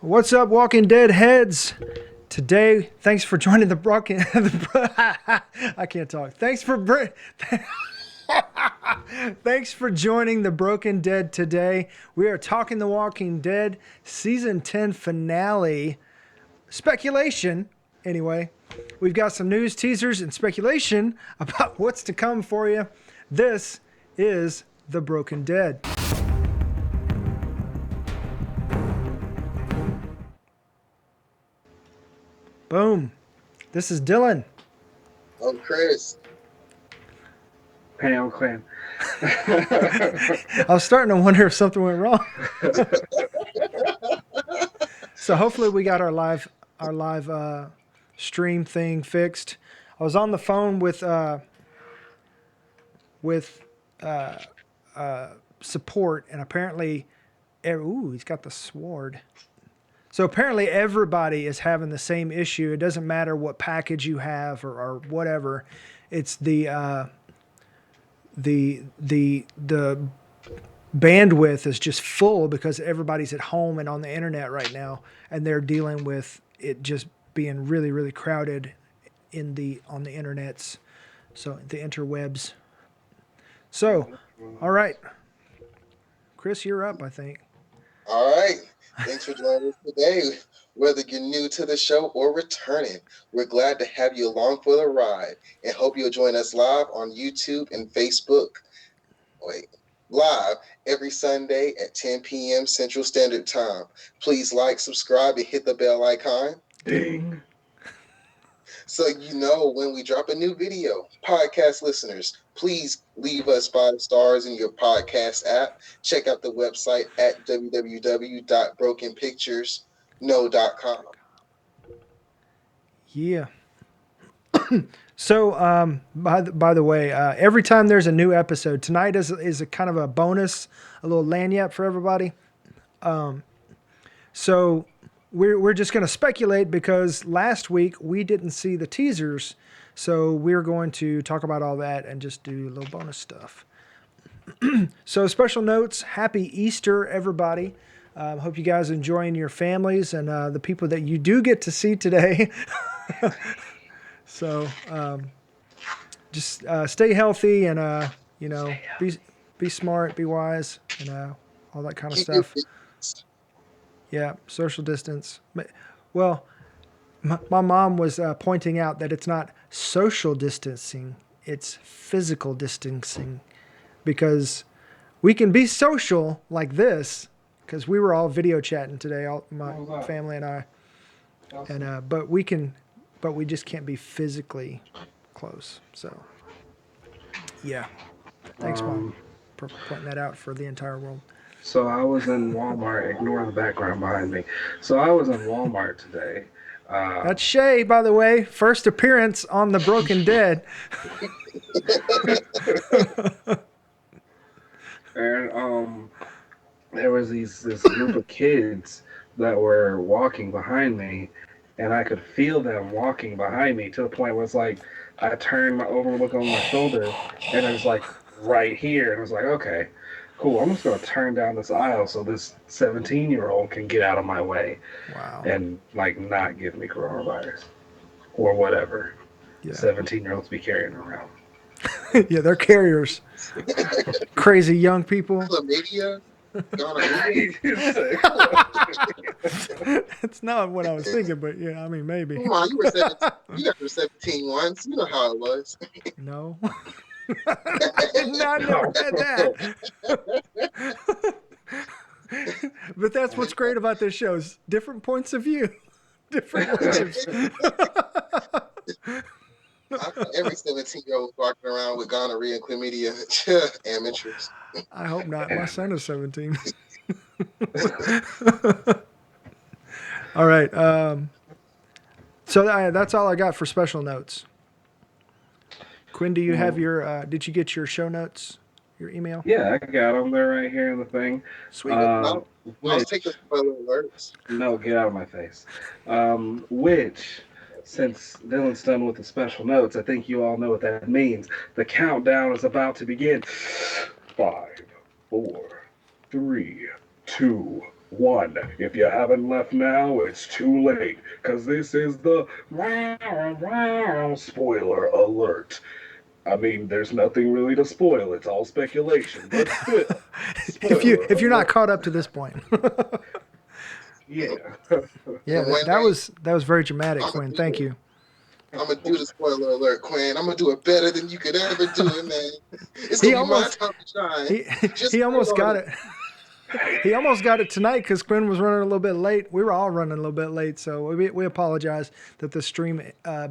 What's up, Walking Dead heads? Today, thanks for joining the broken. I can't talk. Thanks for joining the Broken Dead today. We are talking The Walking Dead season 10 finale speculation. Anyway, we've got some news, teasers, and speculation about what's to come for you. This is The Broken Dead. Boom. This is Dylan. I'm Chris. Hey, I'm Quin. I was starting to wonder if something went wrong. So hopefully we got our live stream thing fixed. I was on the phone with support, and apparently, he's got the sword. So apparently everybody is having the same issue. It doesn't matter what package you have or whatever. It's the bandwidth is just full because everybody's at home and on the internet right now, and they're dealing with it just being really, really crowded on the internets, so the interwebs. So, all right, Chris, you're up, I think. All right. Thanks for joining us today. Whether you're new to the show or returning, we're glad to have you along for the ride and hope you'll join us live on YouTube and Facebook. Live every Sunday at 10 p.m. Central Standard Time. Please like, subscribe, and hit the bell icon. Ding. So you know when we drop a new video. Podcast listeners, please leave us 5 stars in your podcast app. Check out the website at www.brokenpicturesno.com. Yeah. So, by the way, every time there's a new episode, tonight is a kind of a bonus, a little lanyard for everybody. So we're just going to speculate because last week we didn't see the teasers, so we're going to talk about all that and just do a little bonus stuff. So special notes: Happy Easter, everybody! Hope you guys are enjoying your families and the people that you do get to see today. So just stay healthy and be smart, be wise, and all that kind of stuff. Yeah, social distance. Well, my mom was pointing out that it's not social distancing, it's physical distancing, because we can be social like this, because we were all video chatting today, my family and I, and but we just can't be physically close. So, yeah. Thanks, Mom, for pointing that out for the entire world. So I was in Walmart. Ignore the background behind me. So I was in Walmart today. That's Shay, by the way. First appearance on The Broken Dead. And there was this group of kids that were walking behind me, and I could feel them walking behind me to the point where it's like I turned over, look on my shoulder, and it was like right here, and I was like, okay, cool. I'm just gonna turn down this aisle so this 17-year-old can get out of my way. Wow. And like not give me coronavirus or whatever. Yeah. 17-year-olds be carrying around. Yeah, they're carriers. Crazy young people. Chlamydia? That's not what I was thinking, but yeah, I mean, maybe. Come on, you guys were 17 once. You know how it was. No. I never had that. But that's what's great about this show is different points of view. Different lives. Every 17-year-old walking around with gonorrhea and chlamydia. Amateurs. I hope not. My son is 17. All right. So that's all I got for special notes. Quinn, do you have your? Did you get your show notes? Your email? Yeah, I got them. They're right here in the thing. Sweet. Let's take the spoiler alerts. No, get out of my face. Which, since Dylan's done with the special notes, I think you all know what that means. The countdown is about to begin. 5, 4, 3, 2, One, if you haven't left now, it's too late, because this is the spoiler alert. I mean, there's nothing really to spoil. It's all speculation, but still, spoiler if you're not alert. caught up to this point. Yeah. Yeah, And one that day was very dramatic, I'm gonna Quinn. do Thank it. you. I'm gonna do the spoiler alert, Quinn. I'm gonna do it better than you could ever do it, man. It's He gonna be my almost time to shine. he Just he wait almost on got it. it. He almost got it tonight because Quinn was running a little bit late. We were all running a little bit late, so we apologize that the stream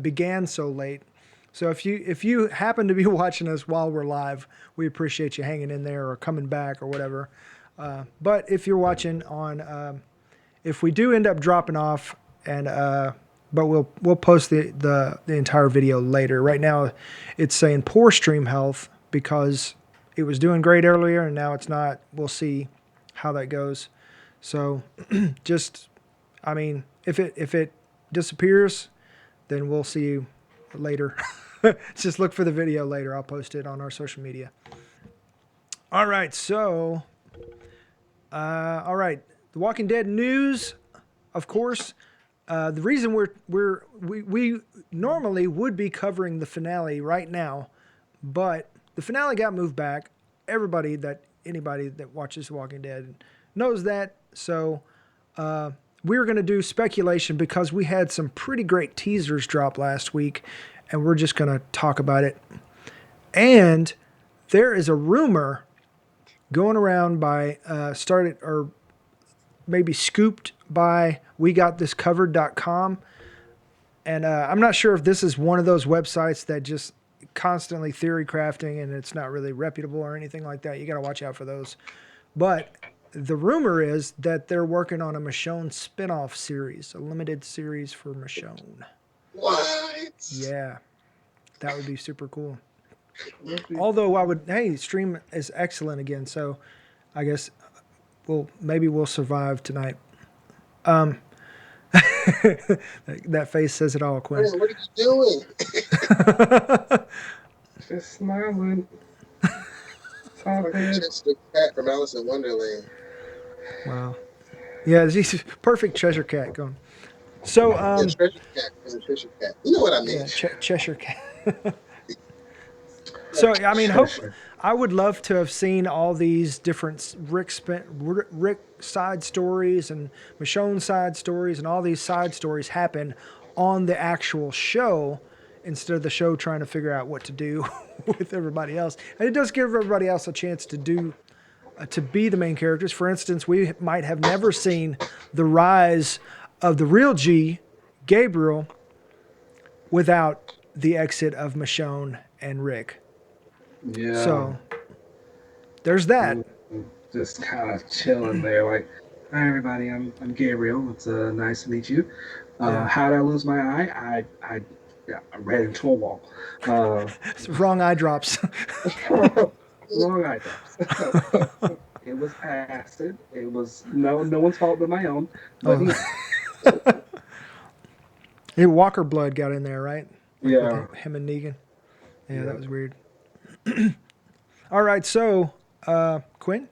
began so late. So if you happen to be watching us while we're live, we appreciate you hanging in there or coming back or whatever. But if you're watching on, if we do end up dropping off, and but we'll post the entire video later. Right now, it's saying poor stream health because it was doing great earlier and now it's not. We'll see how that goes. So just, I mean, if it disappears, then we'll see you later. Just look for the video later. I'll post it on our social media. All right, so all right, The Walking Dead news, of course. The reason we normally would be covering the finale right now, but the finale got moved back. Anybody that watches The Walking Dead knows that. So we're going to do speculation because we had some pretty great teasers drop last week, and we're just going to talk about it. And there is a rumor going around by started or maybe scooped by WeGotThisCovered.com. And I'm not sure if this is one of those websites that just constantly theory crafting and it's not really reputable or anything like that. You got to watch out for those. But the rumor is that they're working on a Michonne spin-off series, a limited series for Michonne. What? Yeah, that would be super cool. Although stream is excellent again, so I guess maybe we'll survive tonight. That face says it all, Quinn. Man, what are you doing? Just smiling. It's all Like good. Chester Cat from Alice in Wonderland. Wow. Yeah, he's perfect Cheshire Cat going. So, Yeah, Treasure Cat is a Treasure Cat. You know what I mean? yeah, Cheshire Cat. So, I mean, Cheshire. I would love to have seen all these different Rick side stories and Michonne side stories and all these side stories happen on the actual show instead of the show trying to figure out what to do with everybody else. And it does give everybody else a chance to be the main characters. For instance, we might have never seen the rise of the real G, Gabriel, without the exit of Michonne and Rick. Yeah. So there's that. Just kind of chilling there, like, hi everybody, I'm Gabriel. It's nice to meet you. Yeah. How did I lose my eye? I ran into a wall. Wrong eye drops. Wrong eye drops. It was acid. It was no one's fault but my own. But Walker blood got in there, right? yeah. With him and Negan. Yeah, that was weird. All right, so Quinn,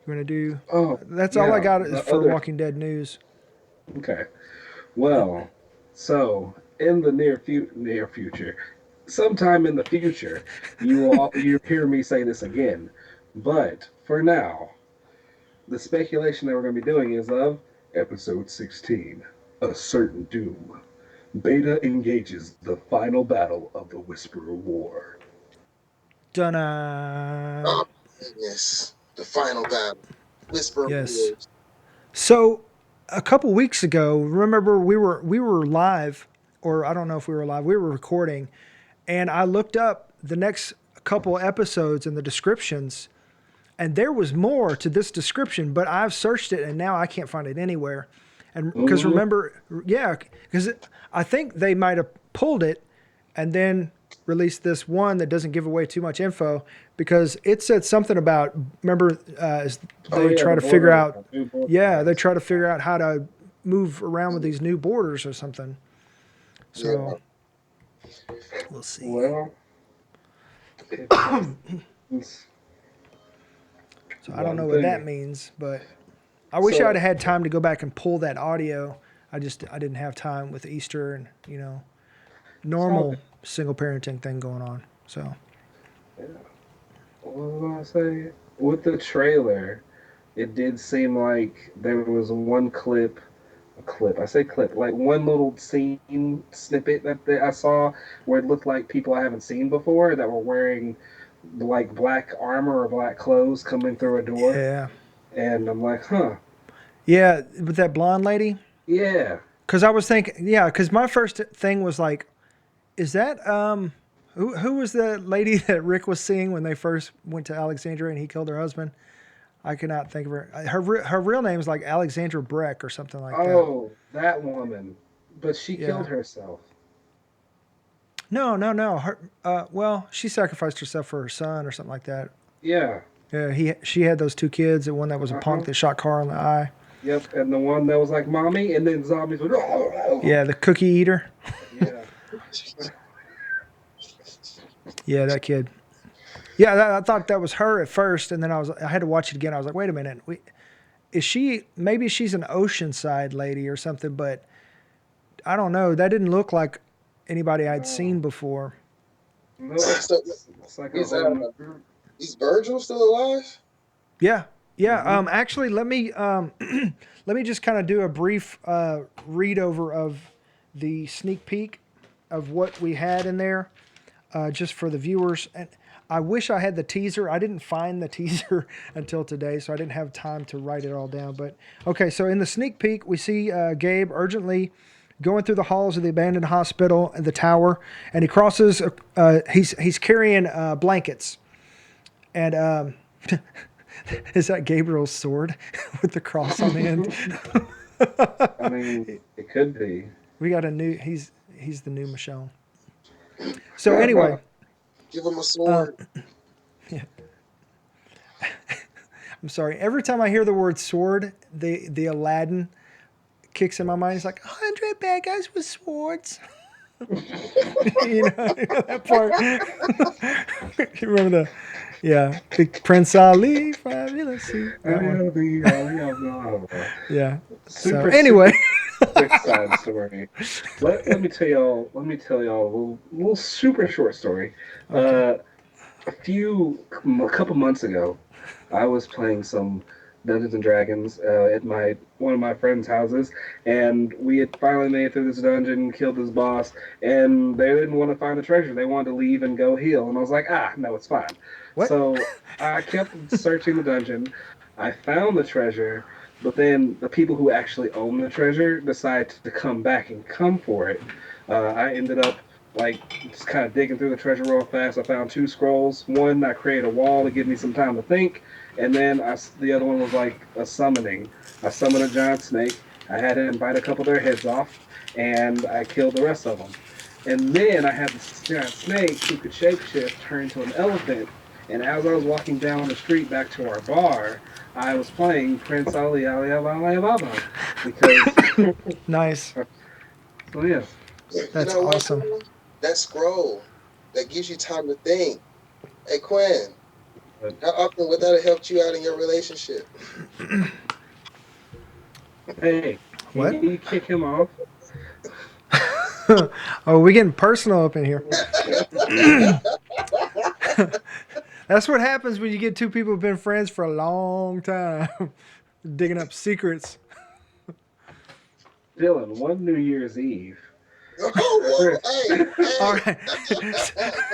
you want to do? That's all I got is for Walking Dead news. Okay. Well, so in the near future, sometime in the future, you hear me say this again. But for now, the speculation that we're going to be doing is of episode 16, A Certain Doom. Beta engages the final battle of the Whisperer War. Dun-na. Oh, goodness. The final battle. Whisper Yes. Wars. So a couple weeks ago, remember we were live, or I don't know if we were live. We were recording, and I looked up the next couple episodes in the descriptions, and there was more to this description, but I've searched it and now I can't find it anywhere. And because remember, yeah, because I think they might have pulled it and then released this one that doesn't give away too much info because it said something about, remember, they try to figure out, they try to figure out how to move around with these new borders or something. So we'll see. Well, So I don't know what that means, but I wish So I'd have had time to go back and pull that audio. I didn't have time with Easter and it's all normal good. single parenting thing going on. So Yeah. What was I gonna say? With the trailer, it did seem like there was one clip, a clip. I say clip, like one little scene snippet that I saw where it looked like people I haven't seen before that were wearing like black armor or black clothes coming through a door, yeah, and I'm like, huh, yeah, with that blonde lady. yeah. Because I was thinking, yeah, because my first thing was like, is that who was the lady that Rick was seeing when they first went to Alexandria and he killed her husband? I cannot think of her. Her real name is like Alexandra Breck or something like that. Oh, that woman, but she Yeah. killed herself. No, no, no. Her well, she sacrificed herself for her son or something like that. Yeah. Yeah, she had those two kids. The one that was a punk Uh-huh. that shot Carl in the eye. Yep, and the one that was like mommy, and then zombies went. Oh. Yeah, the cookie eater. Yeah. Yeah, that kid. Yeah, I thought that was her at first, and then I had to watch it again. I was like, wait a minute, is she? Maybe she's an Oceanside lady or something, but I don't know. That didn't look like anybody I'd No. seen before. Nope. So It's like a is whole new group. is Virgil still alive? Yeah, yeah. Mhm. Actually, let me let me just kind of do a brief read over of the sneak peek of what we had in there, just for the viewers. And I wish I had the teaser. I didn't find the teaser until today, so I didn't have time to write it all down. But okay, so in the sneak peek, we see Gabe urgently going through the halls of the abandoned hospital and the tower, and he crosses. He's carrying blankets, and is that Gabriel's sword with the cross on the end? I mean, it could be. We got a new. He's the new Michonne. So anyway, Give him a sword. yeah, I'm sorry. Every time I hear the word sword, the Aladdin kicks in my mind. It's like 100 bad guys with swords. That part. You remember the, yeah, Big Prince Ali, fabulous. That one. Yeah. So Super anyway, quick side story. Let me tell y'all. Let me tell y'all a little super short story. okay. A couple months ago, I was playing some Dungeons and Dragons at my one of my friends' houses, and we had finally made it through this dungeon, killed this boss, and they didn't want to find the treasure. They wanted to leave and go heal, and I was like, no, it's fine. What? So I kept searching the dungeon. I found the treasure, but then the people who actually own the treasure decided to come back and come for it. I ended up like just kind of digging through the treasure real fast. I found two scrolls. One, I created a wall to give me some time to think, and then the other one was like a summoning. I summoned a giant snake. I had him bite a couple of their heads off, and I killed the rest of them. And then I had this giant snake who could shapeshift, turn into an elephant. And as I was walking down the street back to our bar, I was playing Prince Ali Ali Ali Baba because Nice. so yeah. You That's know what? awesome. That scroll that gives you time to think. Hey Quinn, But how often would that have helped you out in your relationship? hey, What? you kick him off. Oh, we're getting personal up in here. That's what happens when you get two people who've been friends for a long time, digging up secrets. Dylan, one New Year's Eve. Oh, well, hey, All hey,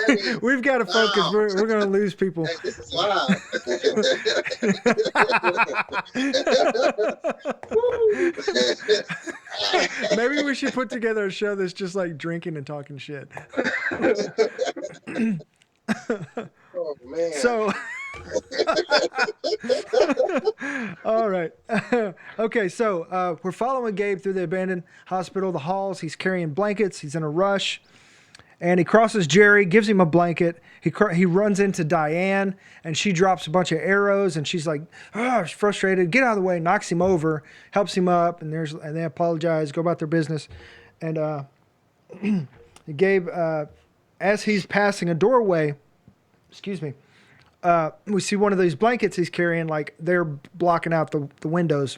right, we've got to focus. wow. We're going to lose people. Hey, this is live. Maybe we should put together a show that's just like drinking and talking shit. Oh man. So, all right. Okay, so we're following Gabe through the abandoned hospital, the halls. He's carrying blankets. He's in a rush. And he crosses Jerry, gives him a blanket. He runs into Diane, and she drops a bunch of arrows, and she's like, she's frustrated. Get out of the way. Knocks him over, helps him up, and they apologize, go about their business. And Gabe, as he's passing a doorway, excuse me, we see one of these blankets he's carrying, like they're blocking out the windows.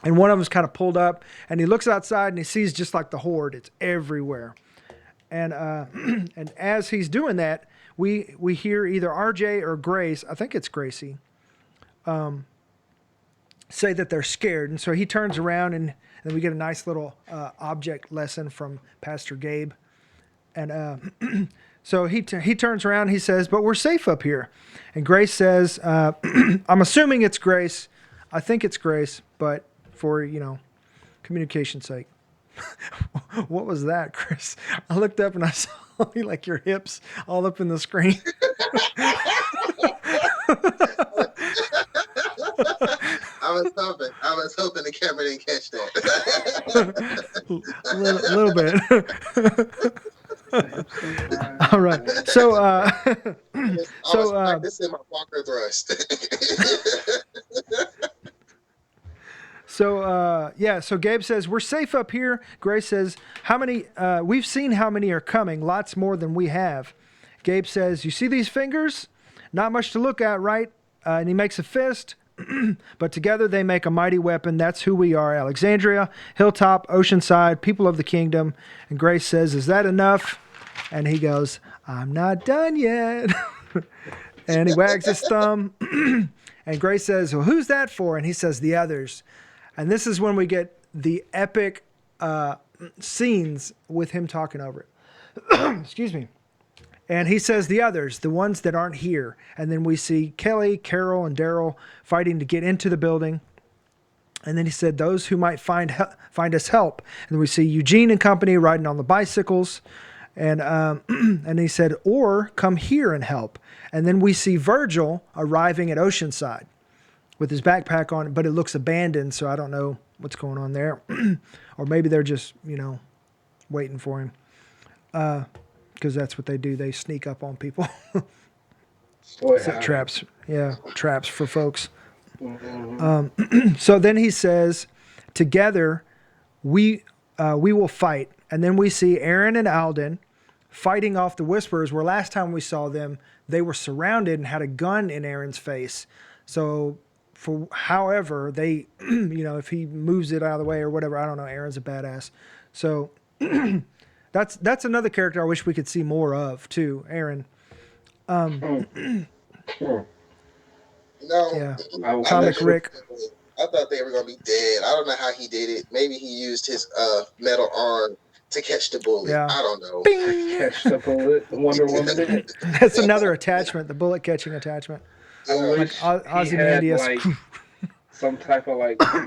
and one of them's kind of pulled up, and he looks outside and he sees just like the Horde. It's everywhere. And and as he's doing that, we hear either RJ or Grace, I think it's Gracie, say that they're scared. And so he turns around, and we get a nice little object lesson from Pastor Gabe. And so he turns around, he says, "But we're safe up here." And Grace says, I'm assuming it's Grace. I think it's Grace, but for, communication's sake. What was that, Chris? I looked up and I saw like your hips all up in the screen. I was hoping the camera didn't catch that. A little bit. All right. So, this is my Walker thrust. So Gabe says, "We're safe up here." Grace says, "How many? We've seen how many are coming. Lots more than we have." Gabe says, "You see these fingers? Not much to look at, right?" And he makes a fist. But together they make a mighty weapon. That's who we are. Alexandria, Hilltop, Oceanside, people of the kingdom. And Grace says, "Is that enough?" And he goes, "I'm not done yet." And he wags his thumb. And Grace says, "Well, who's that for?" And he says, "The others." And this is when we get the epic scenes with him talking over it. Excuse me. And he says, "The others, the ones that aren't here." And then we see Kelly, Carol, and Daryl fighting to get into the building. And then he said, "Those who might find us help." And then we see Eugene and company riding on the bicycles. And and he said, "Or come here and help." And then we see Virgil arriving at Oceanside with his backpack on, but it looks abandoned, so I don't know what's going on there. Or maybe they're just, waiting for him. Because that's what they do. They sneak up on people. Set traps. Yeah, traps for folks. Mm-hmm. So then he says, "Together we will fight." And then we see Aaron and Alden fighting off the Whisperers, where last time we saw them, they were surrounded and had a gun in Aaron's face. So however, they, if he moves it out of the way or whatever, I don't know. Aaron's a badass. So that's another character I wish we could see more of too, Aaron. Yeah. Comic Rick. I thought they were gonna be dead. I don't know how he did it. Maybe he used his metal arm to catch the bullet. Yeah. I don't know. Catch the bullet. Wonder Woman did it. That's another attachment, the bullet catching attachment. Like Ozymandias. Like some type of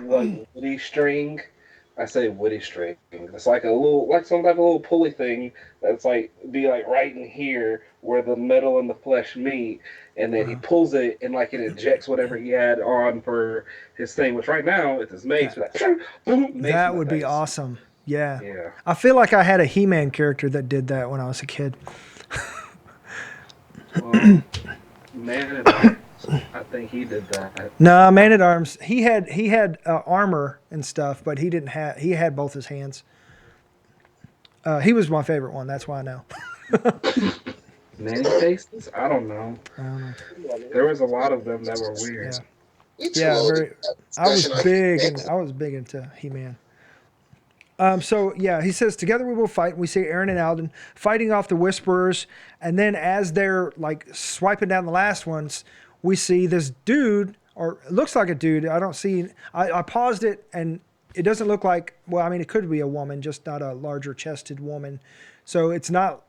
woody string. I say woody string. It's like some type of little pulley thing that's be right in here where the metal and the flesh meet, and then he pulls it and it ejects whatever he had on for his thing. Which right now it's his mace. That would be awesome. Yeah. I feel like I had a He-Man character that did that when I was a kid. Well, Man-at-Arms, I think he did that. No, Man-at-Arms, he had armor and stuff, but he had both his hands. He was my favorite one. That's why I know. Many faces? I don't know. There was a lot of them that were weird. Yeah, I was big into He-Man. So he says, "Together we will fight." We see Aaron and Alden fighting off the Whisperers, and then as they're swiping down the last ones, we see this dude, or it looks like a dude. I don't see. I paused it, and it doesn't look like. Well, I mean, it could be a woman, just not a larger chested woman. So it's not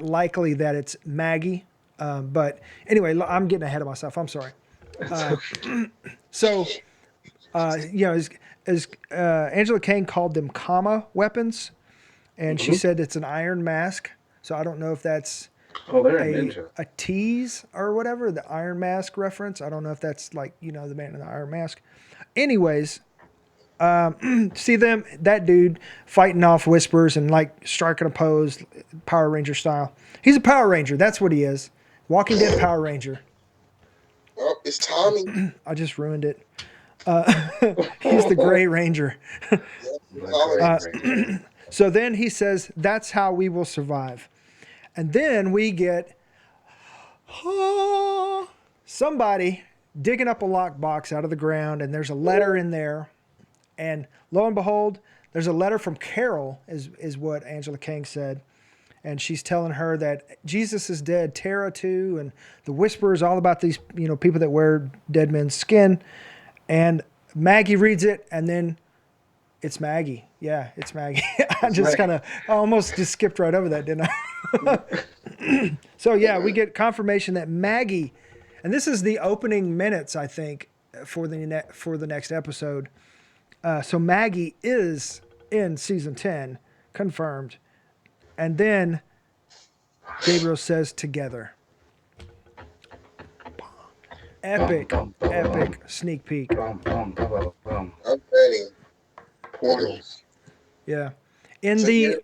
likely that it's Maggie. But anyway, I'm getting ahead of myself. I'm sorry. As Angela Kane called them comma weapons, and she said it's an iron mask. So I don't know if that's a tease or whatever, the Iron Mask reference. I don't know if that's the man in the Iron Mask. Anyways, see that dude fighting off Whispers and striking a pose, Power Ranger style. He's a Power Ranger. That's what he is. Walking Dead Power Ranger. Oh, it's Tommy. I just ruined it. He's the Gray Ranger. So then he says, "That's how we will survive." And then we get somebody digging up a lockbox out of the ground, and there's a letter in there. And lo and behold, there's a letter from Carol, is what Angela Kang said. And she's telling her that Jesus is dead, Tara too, and the whisper is all about these, people that wear dead men's skin. And Maggie reads it, and then it's Maggie. Yeah, it's Maggie. I almost just skipped right over that, didn't I? So yeah, we get confirmation that Maggie, and this is the opening minutes, I think, for the next episode. So Maggie is in season 10, confirmed. And then Gabriel says together. Epic sneak peek. I'm ready. Portals. Yeah. In the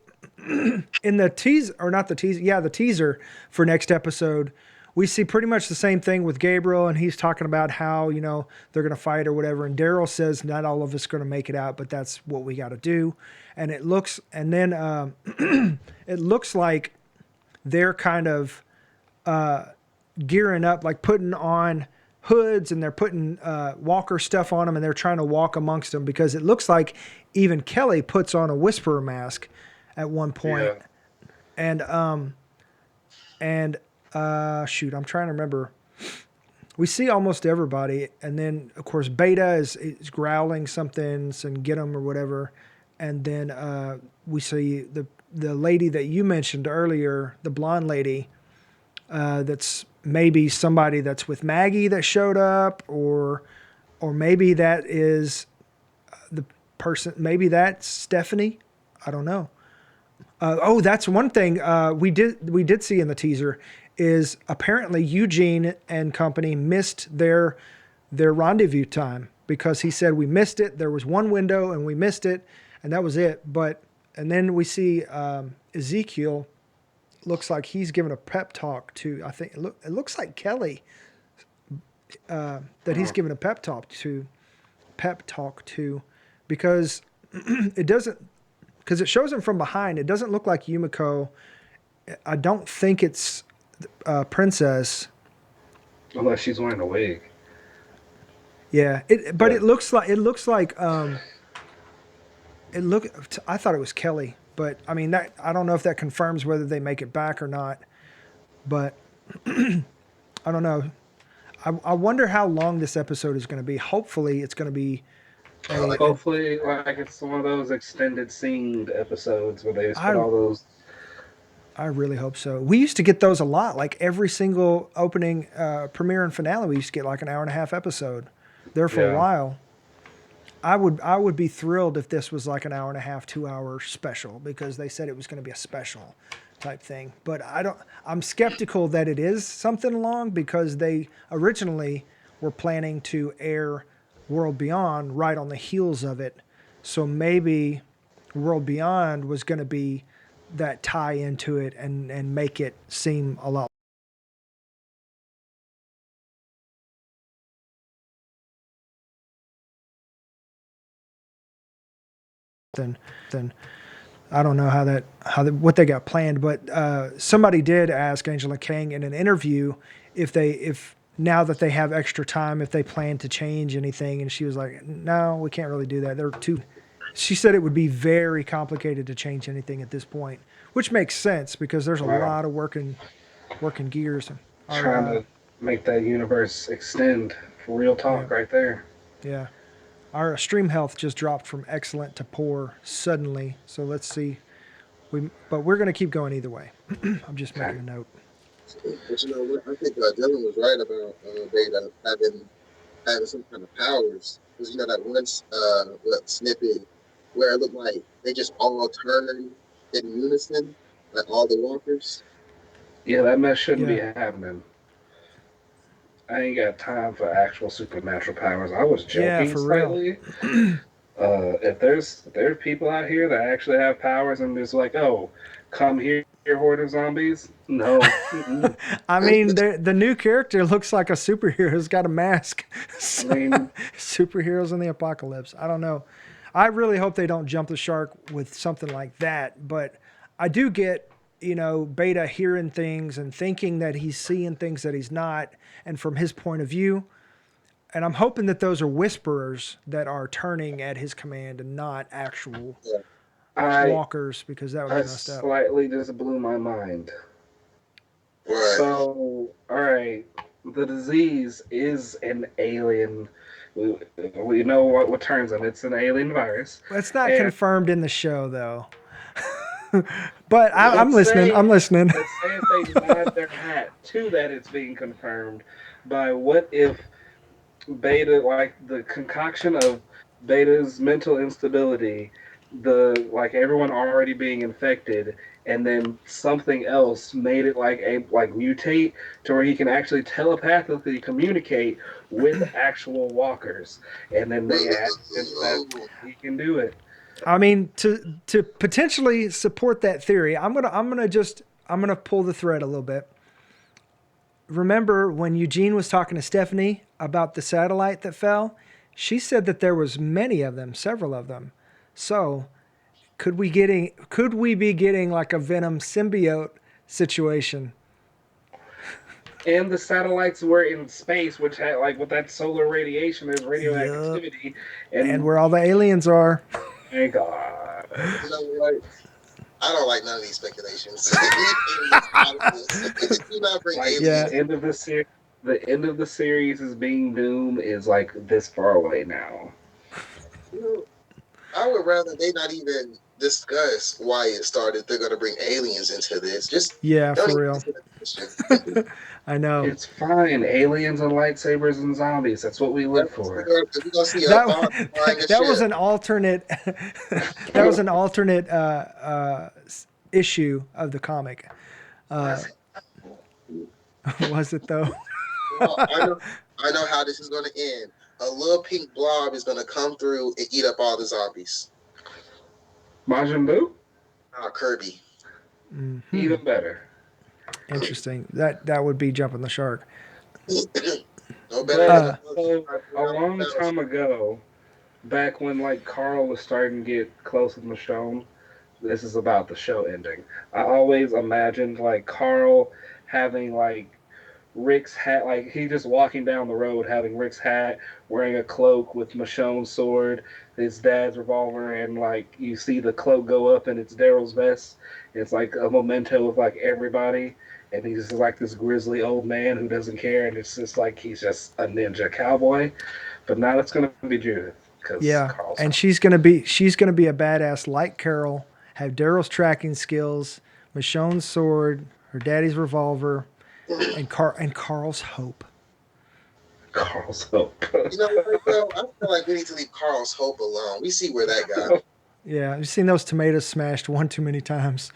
teaser, or not the teaser, the teaser for next episode, we see pretty much the same thing with Gabriel, and he's talking about how, they're going to fight or whatever. And Daryl says, not all of us are going to make it out, but that's what we got to do. And it looks like they're kind of gearing up, like putting on hoods, and they're putting walker stuff on them, and they're trying to walk amongst them, because it looks like even Kelly puts on a whisperer mask at one point. Yeah. And shoot, I'm trying to remember. We see almost everybody, and then of course Beta is growling something and get them or whatever, and then we see the lady that you mentioned earlier, the blonde lady, that's maybe somebody that's with Maggie that showed up, or maybe that is the person. Maybe that's Stephanie. I don't know. That's one thing we did see in the teaser, is apparently Eugene and company missed their rendezvous time, because he said we missed it. There was one window and we missed it, and that was it. And then we see Ezekiel. Looks like he's giving a pep talk to, I think it looks like Kelly, that he's giving a pep talk to, because because it shows him from behind. It doesn't look like Yumiko. I don't think it's Princess, unless she's wearing a wig. Yeah, it looks like I thought it was Kelly. But I mean, that I don't know if that confirms whether they make it back or not. But I don't know. I wonder how long this episode is going to be. Hopefully, it's going to be. Hopefully, like it's one of those extended scene episodes where they just put all those. I really hope so. We used to get those a lot. Like every single opening, premiere, and finale, we used to get like an hour and a half episode there for a while. I would be thrilled if this was like an hour and a half, 2 hour special, because they said it was going to be a special type thing. But I'm skeptical that it is something long, because they originally were planning to air World Beyond right on the heels of it. So maybe World Beyond was going to be that tie into it and make it seem a lot. Then I don't know what they got planned, but somebody did ask Angela Kang in an interview if now that they have extra time, if they plan to change anything, and she was like, no, we can't really do that. She said it would be very complicated to change anything at this point, which makes sense, because there's a lot of working gears. Trying to make that universe extend, for real talk, right there. Yeah. Our stream health just dropped from excellent to poor suddenly. So let's see. But we're going to keep going either way. I'm just making a note. But you know what? I think Dylan was right about Beta having some kind of powers. Because you know that one snippet where it looked like they just all turned in unison, like all the walkers. Yeah, that mess shouldn't be happening. I ain't got time for actual supernatural powers. I was joking slightly. If there's people out here that actually have powers and just like, oh, come here, horde of zombies. No. I mean, the new character looks like a superhero who's got a mask. I mean, superheroes in the apocalypse. I don't know. I really hope they don't jump the shark with something like that. But I do get, Beta hearing things and thinking that he's seeing things that he's not. And from his point of view, and I'm hoping that those are whisperers that are turning at his command and not actual Yeah. I walkers, because that would be I messed up. slightly just blew my mind. Right. So, all right, the disease is an alien. We, we know what turns them. It's an alien virus, It's not and confirmed in the show though. But I'm let's listening. I'm say listening. let's say if they nod their hat to that, it's being confirmed by what if Beta, like the concoction of Beta's mental instability, the like everyone already being infected, and then something else made it like mutate to where he can actually telepathically communicate with actual walkers, and then they add into that he can do it. I mean, to potentially support that theory, I'm gonna pull the thread a little bit. Remember when Eugene was talking to Stephanie about the satellite that fell? She said that there was many of them, several of them. So could we be getting like a Venom symbiote situation? And the satellites were in space, which had like with that solar radiation, there's Yup. radioactivity, And and where all the aliens are. my God. You know what? I don't like none of these speculations. Do not bring Like Yeah. aliens. the end of the series, the end of the series is being Doom is like this far away now. You know, I would rather they not even discuss why it started. They're going to bring aliens into this. Just Yeah, don't for even real. answer the question. I know. It's fine, aliens and lightsabers and zombies. That's what we live We're for. going to see a bot flying That a that was ship. an alternate that was an alternate issue of the comic. Was it though? Well, I know how this is going to end. A little pink blob is going to come through and eat up all the zombies. Majin Buu, Kirby. even better. Interesting. That would be jumping the shark. No better than But a so a long battleship. time ago, back when like Carl was starting to get close with Michonne, this is about the show ending. I always imagined like Carl having like Rick's hat, like he just walking down the road having Rick's hat, wearing a cloak with Michonne's sword, his dad's revolver, and like you see the cloak go up and it's Daryl's vest. It's like a memento of like everybody, and he's just like this grizzly old man who doesn't care, and it's just like he's just a ninja cowboy. But now it's gonna be Judith because Yeah, Carl's and she's gonna be a badass like Carol. Have Daryl's tracking skills, Michonne's sword, her daddy's revolver, and Carl's hope. Carl's hope. You know what, bro? I feel like we need to leave Carl's hope alone. We see where that got. Yeah, you've seen those tomatoes smashed one too many times.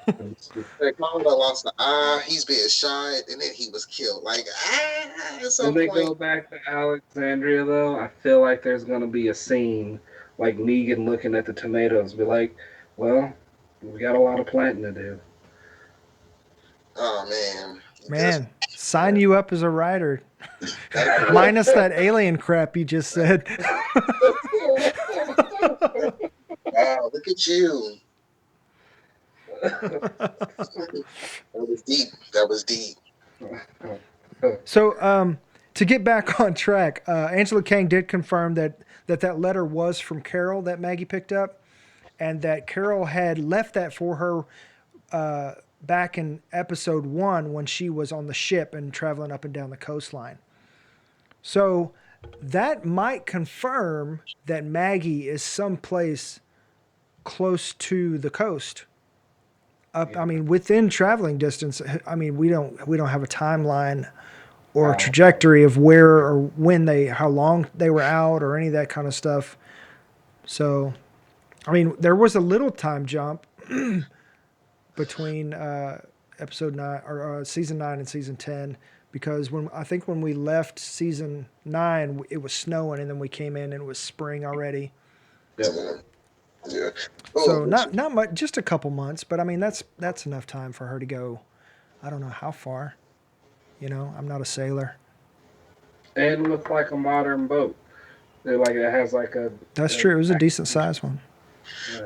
Like, Carl done lost the eye. He's being shot, and then he was killed. Like, at some When they point. go back to Alexandria, though, I feel like there's going to be a scene like Negan looking at the tomatoes, be like, well, we got a lot of planting to do. Oh man. Man, sign you up as a writer. Minus that alien crap you just said. Wow, look at you. That was deep. That was deep. So, to get back on track, Angela Kang did confirm that letter was from Carol that Maggie picked up, and that Carol had left that for her back in episode 1 when she was on the ship and traveling up and down the coastline. So that might confirm that Maggie is someplace close to the coast. I mean, within traveling distance. I mean, we don't have a timeline or a trajectory of where or when how long they were out or any of that kind of stuff. So, I mean, there was a little time jump between episode 9 or season 9 and season 10, because when we left season 9, it was snowing, and then we came in and it was spring already. Yeah. So not much, just a couple months, but I mean that's enough time for her to go. I don't know how far. I'm not a sailor. And with like a modern boat, it has like a. That's true. It was a decent sized one.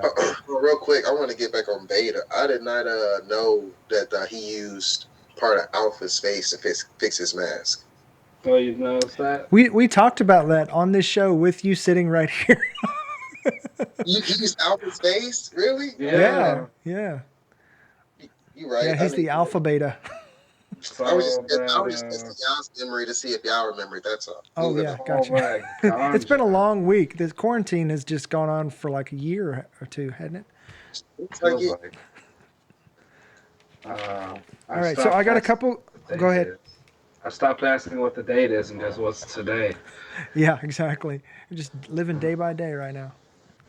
Well, real quick, I want to get back on Beta. I did not know that he used part of Alpha's face to fix his mask. Oh, you noticed that? We talked about that on this show with you sitting right here. You used Alpha's face, really? Yeah, Yeah. yeah, You right. yeah. He's the alpha beta. So I was just testing that y'all's memory to see if y'all remembered. That's all. Oh Moving yeah, on. all gotcha. that It's been a ganja long week. This quarantine has just gone on for like a year or two, hasn't it? Looks like feels it. like. Uh, All I right, so I stopped got a asking couple. what the Go date ahead. is. I stopped asking what the date is, and just what's today. Yeah, exactly. We're just living day by day right now.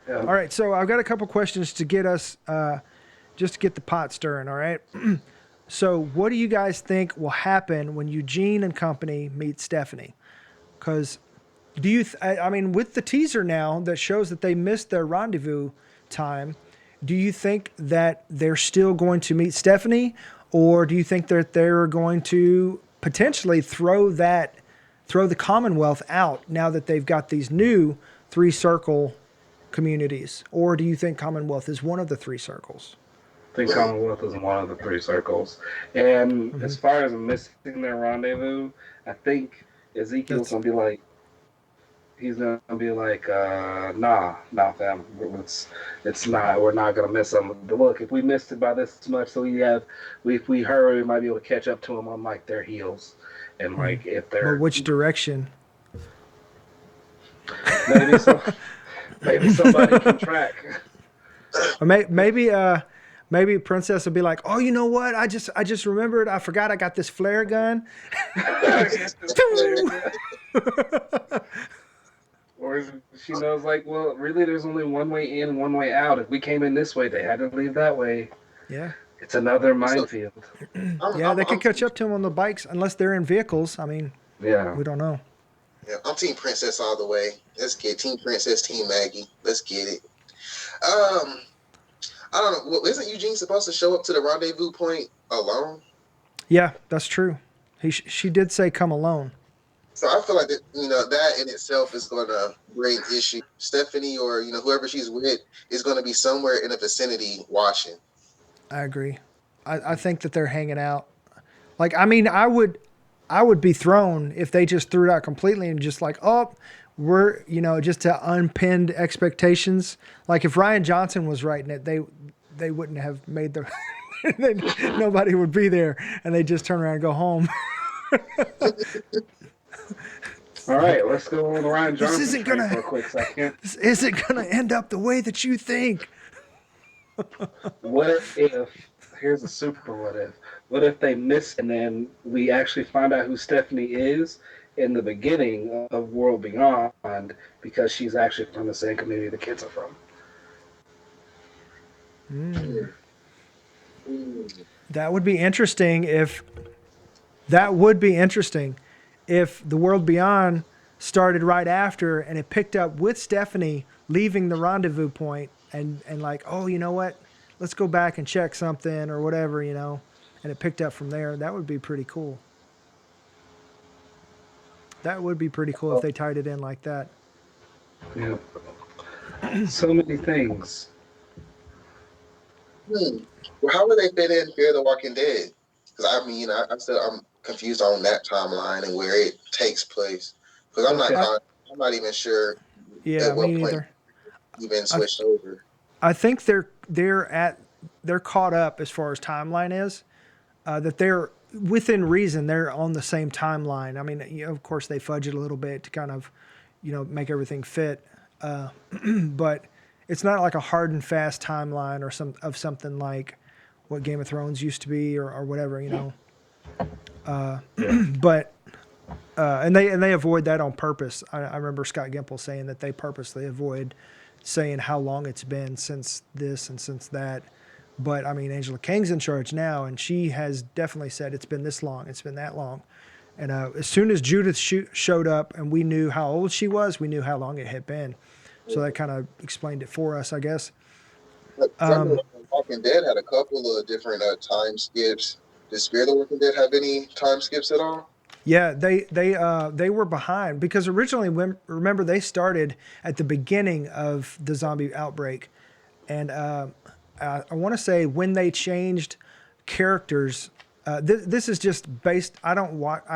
Yeah. All right, so I've got a couple questions to get us, just to get the pot stirring. All right. So, what do you guys think will happen when Eugene and company meet Stephanie? Because do you? I mean, with the teaser now that shows that they missed their rendezvous time, do you think that they're still going to meet Stephanie, or do you think that they're going to potentially throw the Commonwealth out now that they've got these new three circle communities, or do you think Commonwealth is one of the three circles? I think Commonwealth is one of the three circles. And Hmm. as far as missing their rendezvous, I think Ezekiel's That's gonna be like, he's gonna be like, nah, fam, it's not. We're not gonna miss them. Look, if we missed it by this much, so if we hurry, we might be able to catch up to them on like their heels, and like if but they're which direction? maybe so, maybe somebody can track. Or maybe Princess will be like, "Oh, you know what? I just remembered. I forgot I got this flare gun." Or she knows, like, well, really, there's only one way in, one way out. If we came in this way, they had to leave that way. Yeah, It's another So minefield. yeah. They could catch up to him on the bikes unless they're in vehicles. I mean, Yeah. we don't know. yeah, I'm Team Princess all the way. Let's get Team Princess, Team Maggie. Let's get it. I don't know. Well, isn't Eugene supposed to show up to the rendezvous point alone? Yeah, that's true. She did say come alone. So I feel like that, that in itself is going to bring issue. Stephanie or whoever she's with is going to be somewhere in the vicinity watching. I agree. I think that they're hanging out. Like, I mean, I would be thrown if they just threw it out completely and just like, oh, we're just to unpinned expectations. Like if Ryan Johnson was writing it, they wouldn't have made the. Nobody would be there, and they just turn around and go home. All right, let's go on the Ryan This Johnson isn't train gonna. for a quick second. This isn't gonna end up the way that you think. What if, here's a super what if. What if they miss and then we actually find out who Stephanie is in the beginning of World Beyond because she's actually from the same community the kids are from? That would be interesting if that would be interesting if the world beyond started right after and it picked up with Stephanie leaving the rendezvous point and like, oh, you know what? Let's go back and check something or whatever, and it picked up from there. That would be pretty cool. That would be pretty cool if they tied it in like that. Yeah. So many things. Well, how would they fit in Fear the Walking Dead? Because I mean, I'm confused on that timeline and where it takes place. Because Okay. I'm not even sure Yeah, at me what point neither. you've been I switched over. I think they're caught up as far as timeline is. That they're within reason. They're on the same timeline. I mean, of course, they fudge it a little bit to kind of, make everything fit. But it's not like a hard and fast timeline or something like what Game of Thrones used to be or whatever. But and they avoid that on purpose. I remember Scott Gimple saying that they purposely avoid saying how long it's been since this and since that. But I mean, Angela Kang's in charge now, and she has definitely said it's been this long, it's been that long. And as soon as Judith showed up and we knew how old she was, we knew how long it had been. So that kind of explained it for us, I guess. But Walking Dead had a couple of different time skips. Does Fear the Walking Dead have any time skips at all? Yeah, they were behind because originally, remember, they started at the beginning of the zombie outbreak, and I want to say when they changed characters This is just based. I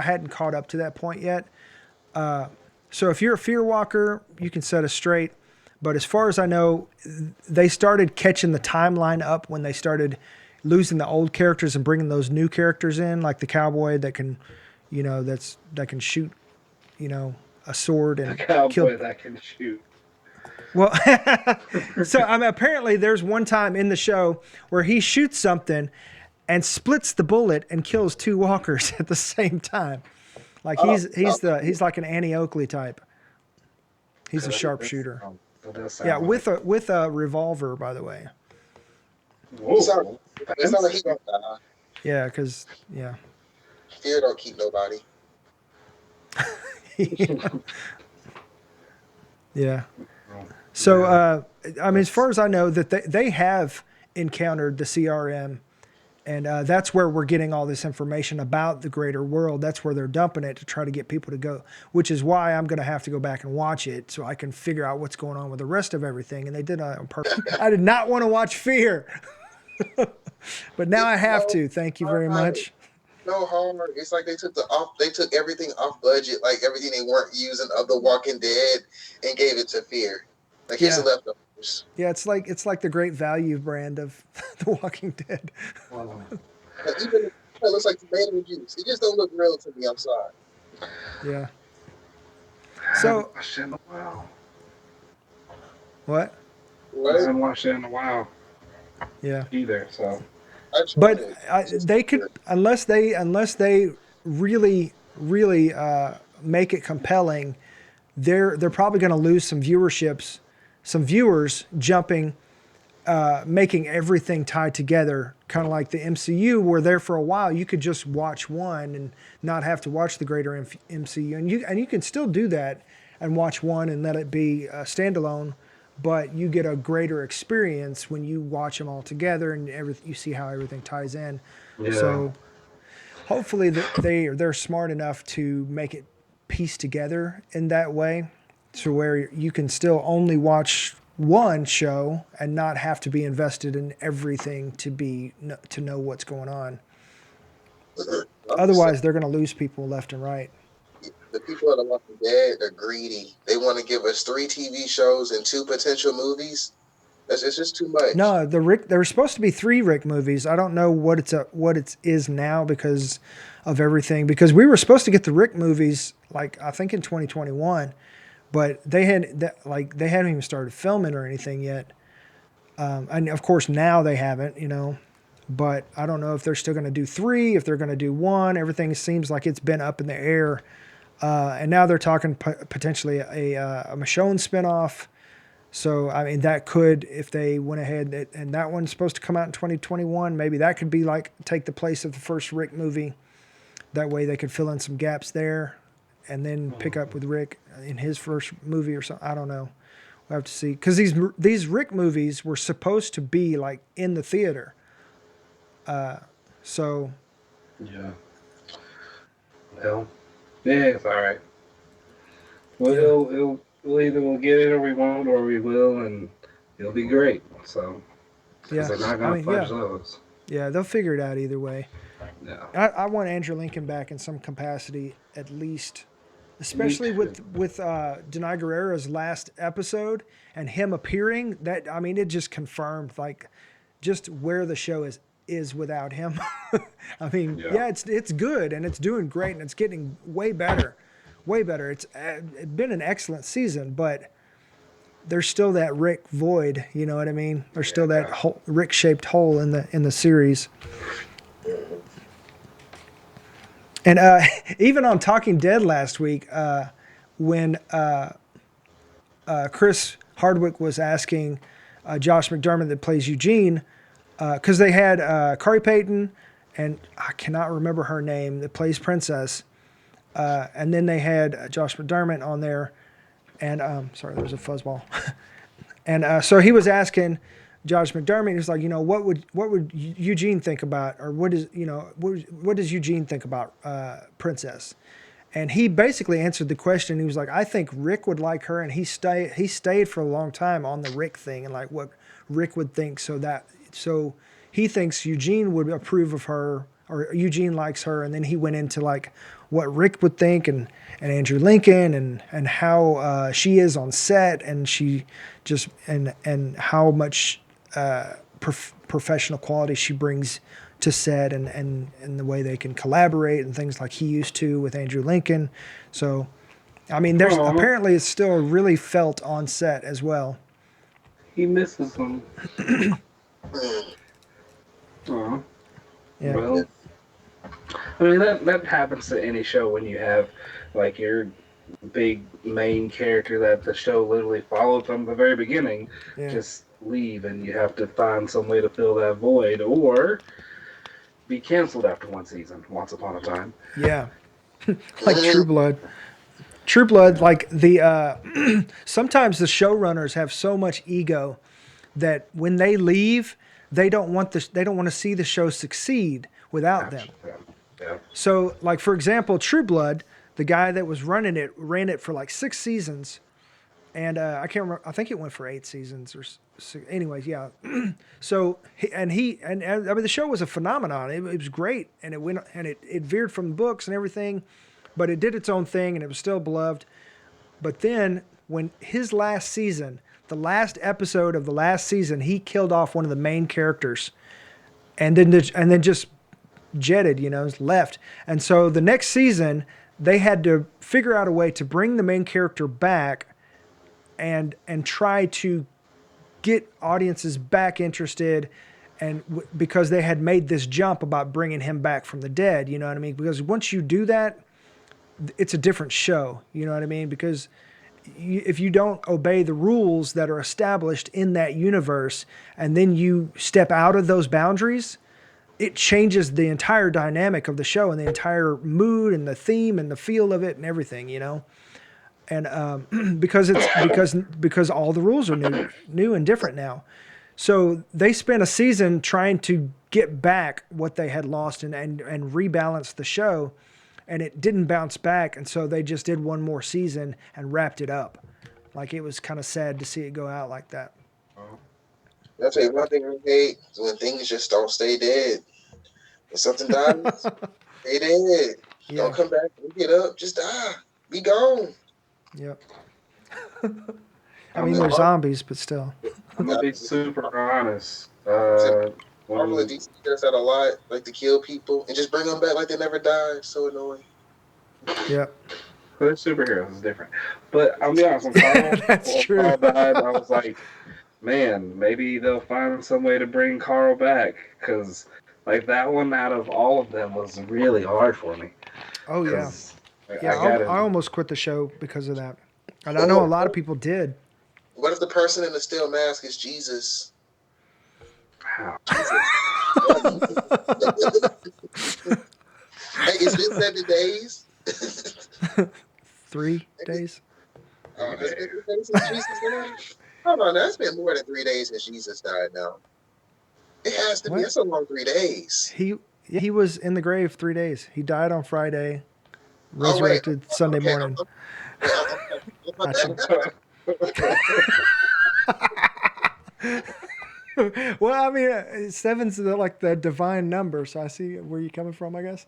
hadn't caught up to that point yet. So if you're a fear walker, you can set us straight. But as far as I know, they started catching the timeline up when they started losing the old characters and bringing those new characters in, like the cowboy that can, that can shoot, a sword and The cowboy kill. that can shoot. Well, so apparently there's one time in the show where he shoots something and splits the bullet and kills two walkers at the same time. Like he's like an Annie Oakley type. He's a sharpshooter. Yeah, with a revolver, by the way. Whoa. It's not like he gonna die. Yeah, because Fear don't keep nobody. Yeah. So I mean, as far as I know, that they have encountered the CRM. And that's where we're getting all this information about the greater world. That's where they're dumping it to try to get people to go, which is why I'm going to have to go back and watch it so I can figure out what's going on with the rest of everything. And they did it on purpose. I did not want to watch Fear, but now I have to. Thank you very much. No hard. It's like they took everything off budget, like everything they weren't using of The Walking Dead, and gave it to Fear. Like here's the leftovers. Yeah, it's like the Great Value brand of The Walking Dead. Wow. Even it looks like tomato juice. It just don't look real to me. I'm sorry. Yeah. I So haven't watched it in a while. What? I haven't watched it in a while. Yeah. Either. So. But they could, unless they really make it compelling, they're probably going to lose some viewers jumping, making everything tied together, kind of like the MCU, where there for a while you could just watch one and not have to watch the greater MCU, and you can still do that and watch one and let it be standalone, but you get a greater experience when you watch them all together and you see how everything ties in. Yeah. So hopefully they're smart enough to make it piece together in that way, to where you can still only watch one show and not have to be invested in everything to know what's going on. Otherwise, they're going to lose people left and right. The people that are Walking Dead are greedy. They want to give us 3 TV shows and 2 potential movies. It's just too much. No, there were supposed to be 3 Rick movies. I don't know what it is now because of everything. Because we were supposed to get the Rick movies, like I think in 2021, but they hadn't even started filming or anything yet. And of course now they haven't, But I don't know if they're still going to do 3, if they're going to do 1. Everything seems like it's been up in the air. And now they're talking potentially a Michonne spinoff. So, I mean, that could, if they went ahead, and that one's supposed to come out in 2021, maybe that could be like take the place of the first Rick movie. That way they could fill in some gaps there and then pick up with Rick in his first movie or something. I don't know. We'll have to see. Because these Rick movies were supposed to be like in the theater. So. Yeah. Well. Yeah, it's all right. We'll either get it or we won't, or we will, and it'll be great. So, because they're not going to fudge those. Yeah, they'll figure it out either way. Yeah. I want Andrew Lincoln back in some capacity, at least, especially with Denai Guerrera's last episode and him appearing. That, I mean, it just confirmed like just where the show is without him. I mean, yeah, it's good and it's doing great and it's getting way better. It's been an excellent season, but there's still that Rick void. You know what I mean? There's still that Rick-shaped hole in the series. And even on Talking Dead last week, when Chris Hardwick was asking Josh McDermott that plays Eugene, because they had Corey Payton, and I cannot remember her name, that plays Princess. And then they had Josh McDermott on there. And, sorry, there was a fuzzball. And so he was asking Josh McDermott, he was like, what would Eugene think about, or what does Eugene think about Princess? And he basically answered the question. He was like, I think Rick would like her, and he stayed for a long time on the Rick thing and like what Rick would think. So he thinks Eugene would approve of her or Eugene likes her, and then he went into like what Rick would think, and Andrew Lincoln, and how she is on set, and she just and how much professional quality she brings to set, and the way they can collaborate and things like he used to with Andrew Lincoln. So, I mean, there's apparently it's still really felt on set as well. He misses them. Aw. Yeah. Well, I mean that happens to any show when you have like your big main character that the show literally followed from the very beginning Yeah. just leave, and you have to find some way to fill that void or be canceled after one season. Once upon a time. Yeah. Like True Blood. True Blood, like the sometimes the showrunners have so much ego that when they leave, they don't want to see the show succeed without them. Yeah. So, like for example, True Blood, the guy that was running it ran it for like 6 seasons, and I can't remember. I think it went for 8 seasons or anyways. Yeah. So I mean the show was a phenomenon. It was great, and it veered from the books and everything, but it did its own thing, and it was still beloved. But then when his last season, the last episode of the last season, he killed off one of the main characters, and then just jetted, left. And so the next season, they had to figure out a way to bring the main character back and try to get audiences back interested, and because they had made this jump about bringing him back from the dead, you know what I mean? Because once you do that, it's a different show, you know what I mean? Because if you don't obey the rules that are established in that universe, and then you step out of those boundaries, it changes the entire dynamic of the show and the entire mood and the theme and the feel of it and everything, And because all the rules are new and different now. So they spent a season trying to get back what they had lost and rebalance the show, and it didn't bounce back. And so they just did one more season and wrapped it up. Like, it was kind of sad to see it go out like that. That's one thing I hate is when things just don't stay dead. When something dies, stay dead. Yeah. Don't come back and get up. Just die. Be gone. Yep. I mean, they're zombies, but still. I'm gonna be super honest. Marvel and DC does that a lot, like to kill people and just bring them back like they never died. So annoying. Yeah. They're superheroes. It's different. But I'll be honest, when Carl, That's true. Carl died, I was like, man, maybe they'll find some way to bring Carl back, because like that one out of all of them was really hard for me. Oh yeah. I almost quit the show because of that, and I know a lot of people did. What if the person in the steel mask is Jesus? Wow. Hey, is this 7 days? 3 days. Has it been 3 days since Jesus died? Hold on, that's been more than 3 days since Jesus died now. It has to be. That's a long 3 days. He was in the grave 3 days. He died on Friday, resurrected Sunday morning. Well, I mean, 7's like the divine number, so I see where you're coming from, I guess.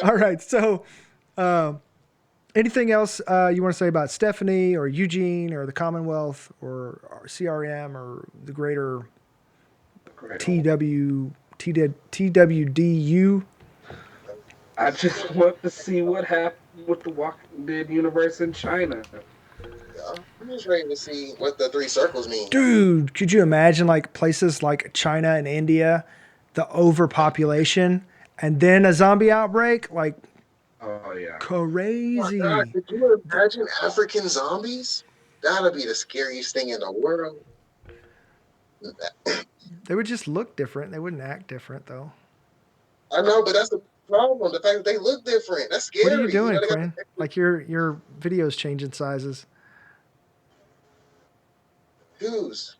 All right, so anything else you want to say about Stephanie or Eugene or the Commonwealth or CRM or the greater TWDU? I just want to see what happened with the Walking Dead universe in China. I'm just ready to see what the 3 circles mean. Dude, could you imagine like places like China and India, the overpopulation, and then a zombie outbreak? Like, oh yeah, crazy. Oh my God, could you imagine African zombies? That'd be the scariest thing in the world. They would just look different. They wouldn't act different, though. I know, but that's the problem. The fact that they look different. That's scary. What are you doing, Quinn? Like your video's changing sizes. Whose?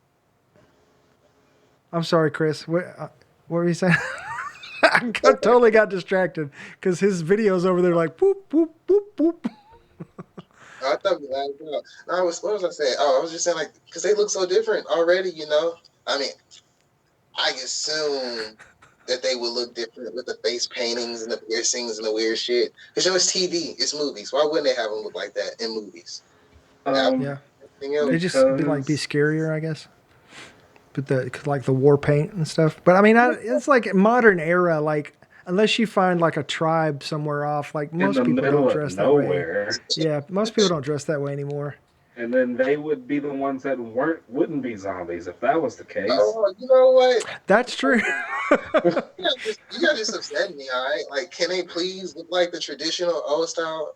I'm sorry, Chris. What were you saying? I totally got distracted because his video's over there like boop, boop, boop, boop. I thought we lagged out. No, what was I saying? Oh, I was just saying, like, because they look so different already, I mean, I assume that they would look different with the face paintings and the piercings and the weird shit. Because it's TV, it's movies. Why wouldn't they have them look like that in movies? Yeah. Everything else. They just be Because scarier, I guess. But the war paint and stuff. But I mean, it's like modern era. Like unless you find like a tribe somewhere off, like in most the people middle don't of dress that way. nowhere, Yeah, most people don't dress that way anymore. and then they would be the ones that wouldn't be zombies if that was the case. Oh, you know what? That's true. You guys just upset me, all right? Like, can they please look like the traditional old style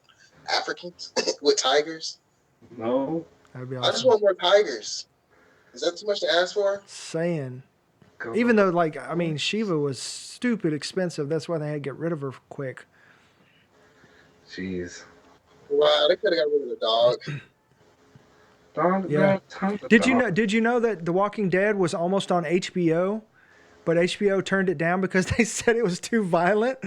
Africans with tigers? No, That'd be I just awesome. want more tigers. Is that too much to ask for? Saying. go. Even though, like, I mean, Shiva was stupid expensive. That's why they had to get rid of her quick. Jeez. Wow, they could have got rid of the dog. Dog, Yeah. tons of Did you dog. know? Did you know that The Walking Dead was almost on HBO, but HBO turned it down because they said it was too violent?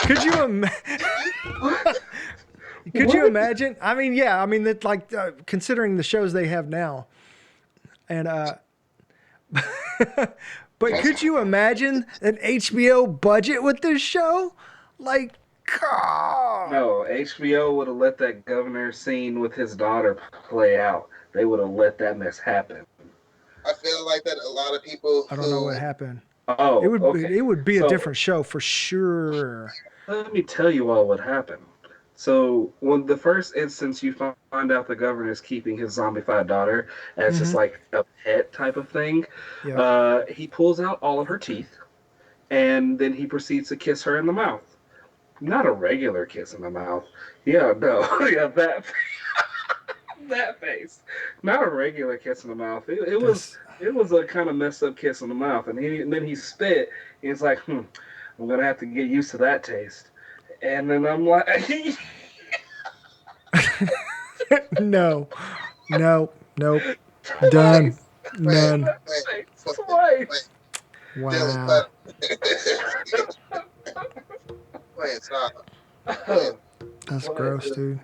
Could you imagine? Could you imagine? I mean, yeah. I mean, that like considering the shows they have now, and but could you imagine an HBO budget with this show? Like, God. No, HBO would have let that governor scene with his daughter play out. They would have let that mess happen. I feel like that a lot of people I don't know what happened. Oh, It would okay. it would be a So, different show for sure. Let me tell you all what happened. So, when the first instance you find out the governor is keeping his zombified daughter as just like a pet type of thing, Yeah. he pulls out all of her teeth and then he proceeds to kiss her in the mouth. Not a regular kiss in the mouth. Yeah, no. Yeah, that face. Not a regular kiss in the mouth. It was a kind of messed up kiss in the mouth. And then he spit. He's like, I'm gonna have to get used to that taste. And then I'm like, No. Nope. Done. None. Twice. Wow. Wait, stop. That's gross, dude.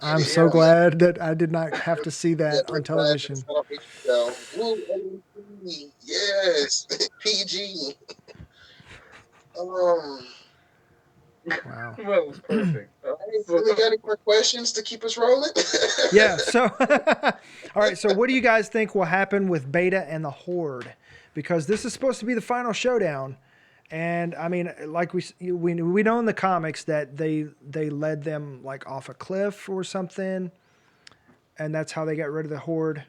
I'm so glad that I did not have to see that on television. Yes, PG. Wow. That was perfect. We got any more questions to keep us rolling? Yeah. So, all right. So, what do you guys think will happen with Beta and the Horde? Because this is supposed to be the final showdown, and I mean, like we know in the comics that they led them like off a cliff or something, and that's how they got rid of the Horde.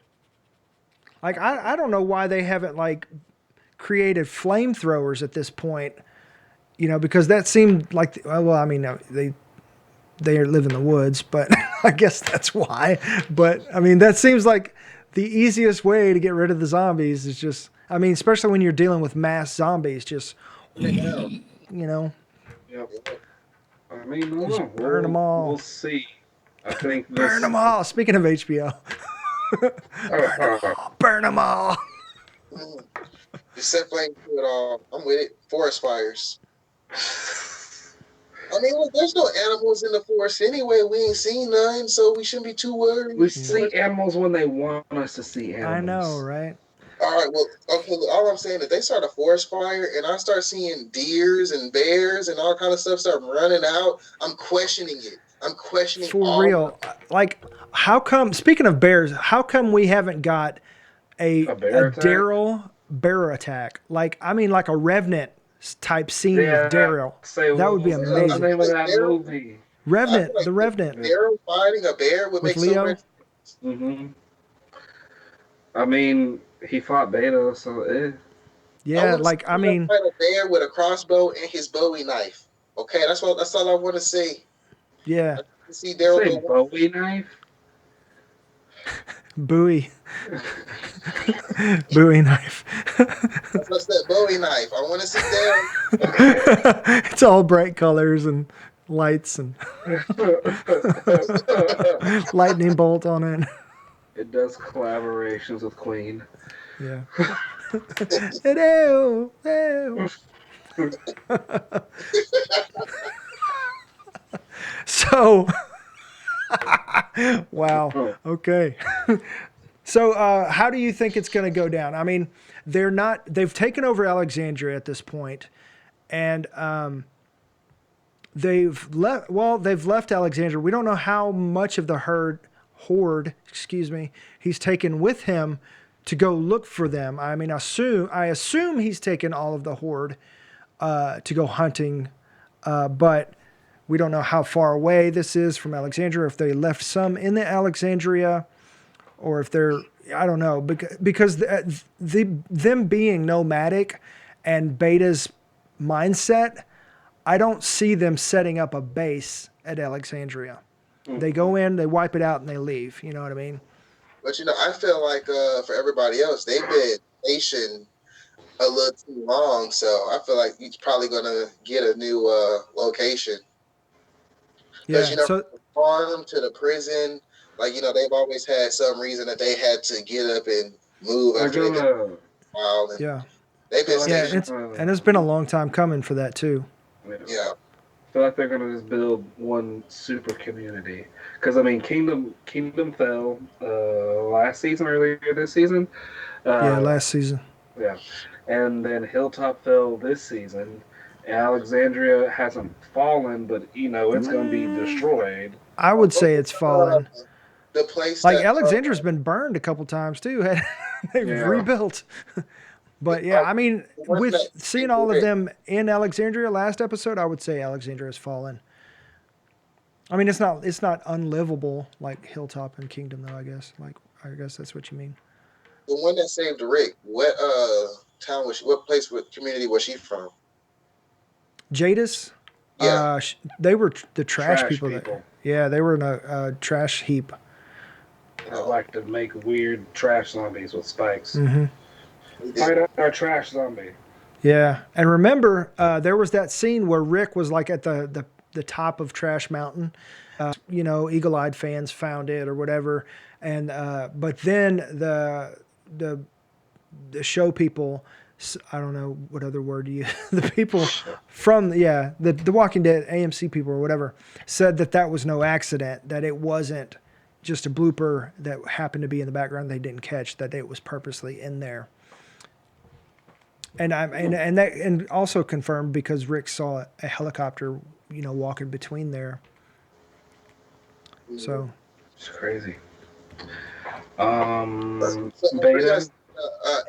Like I don't know why they haven't like created flamethrowers at this point, you know, because that seemed like well, I mean they live in the woods, but I guess that's why. But I mean that seems like the easiest way to get rid of the zombies is just, I mean, especially when you're dealing with mass zombies, just you know. Yep. I mean, Just burn them all. We'll see. I think this. Burn them all. Speaking of HBO, burn them all. Just set flame to it all. I'm with it. Forest fires. I mean, look, there's no animals in the forest anyway. We ain't seen none, so we shouldn't be too worried. We see animals when they want us to see animals. I know, right? All right, well, okay, look, all I'm saying is they start a forest fire and I start seeing deers and bears and all kind of stuff start running out. I'm questioning it. I'm questioning For real. Like, how come, speaking of bears, how come we haven't got a Daryl bear attack? Like, I mean, like a Revenant type scene with Daryl. That would be amazing. What's the name of that movie? Revenant, the Revenant. Daryl fighting a bear would make Leo? so much. Mm-hmm. I mean, he fought Beta, so Yeah, like, I mean, fight a bear with a crossbow and his Bowie knife. Okay, that's all I want to see. yeah. See Daryl say Bowie knife. Bowie. Bowie knife. What's that Bowie knife? I want to see Daryl. It's all bright colors and lights and lightning bolt on it. It does collaborations with Quin. Yeah. Ew, ew. So, wow. Okay. So, how do you think it's going to go down? I mean, they've taken over Alexandria at this point, and they've left Alexandria. We don't know how much of the horde, excuse me, he's taken with him to go look for them. I mean, I assume he's taken all of the horde to go hunting, but we don't know how far away this is from Alexandria. If they left some in the Alexandria, or if they're, I don't know, because them being nomadic and Beta's mindset, I don't see them setting up a base at Alexandria. They go in, they wipe it out, and they leave. You know what I mean? But I feel like for everybody else, they've been stationed a little too long, so I feel like he's probably gonna get a new location. Because Yeah. So from the farm to the prison, like they've always had some reason that they had to get up and move They're after they've been gonna. a while, and yeah, they've been Feel like yeah, they're stationed. it's been a long time coming for that too. Yeah, Feel like they're gonna just build one super community. Because I mean, Kingdom fell last season, earlier this season. Yeah, Uh, last season. yeah, and then Hilltop fell this season. Alexandria hasn't fallen, but it's gonna be destroyed. I would say it's fallen. the place Like that Alexandria's been burned a couple times too. They've Yeah. rebuilt. But yeah, I mean, the one with that seeing all of them in Alexandria last episode, I would say Alexandria has fallen. I mean, it's not unlivable like Hilltop and Kingdom though. I guess that's what you mean. the one that saved Rick. What town was what place, what community was she from? Jadis, Yeah, they were the trash Trash people. people. Yeah, they were in a trash heap. I like to make weird trash zombies with spikes. Hmm. Fight our trash zombie. Yeah, and remember, there was that scene where Rick was like at the top of Trash Mountain. Eagle-eyed fans found it or whatever, and but then the show people, I don't know what other word you the people from the Walking Dead AMC people or whatever said that was no accident, that it wasn't just a blooper that happened to be in the background they didn't catch, that it was purposely in there. And also confirmed because Rick saw a helicopter, walking between there. So It's crazy. So what do you Beta. guys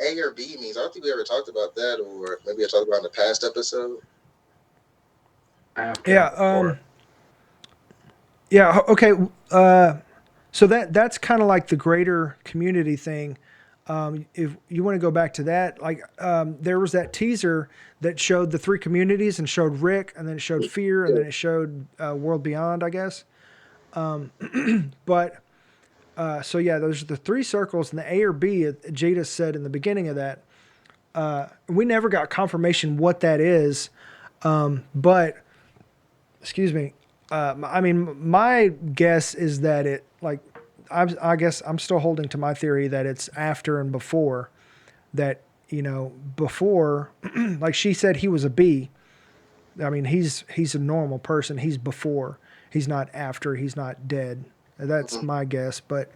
A or B means? I don't think we ever talked about that, or maybe I talked about it in the past episode. yeah, yeah, okay. So that's kind of like the greater community thing. If you want to go back to that, like there was that teaser that showed the three communities and showed Rick, and then it showed Fear, and then it showed World Beyond, I guess. But so yeah, those are the three circles, and the A or B. Jada said in the beginning of that. We never got confirmation what that is, but excuse me. I mean, my guess is that it like. I guess I'm still holding to my theory that it's after and before. That before, like she said, he was a B. I mean, he's a normal person. He's before. He's not after. He's not dead. That's my guess. But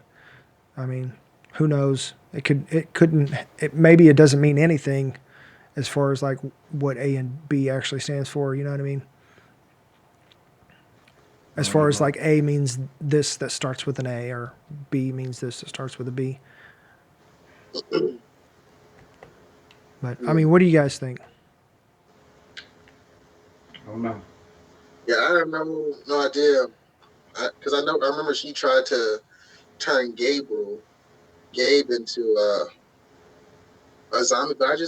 I mean, who knows? Maybe it doesn't mean anything as far as like what A and B actually stands for. You know what I mean? As far as like A means this that starts with an A, or B means this that starts with a B. But I mean, what do you guys think? I don't know. Yeah, I have no idea, because I remember she tried to turn Gabe into a zombie, but you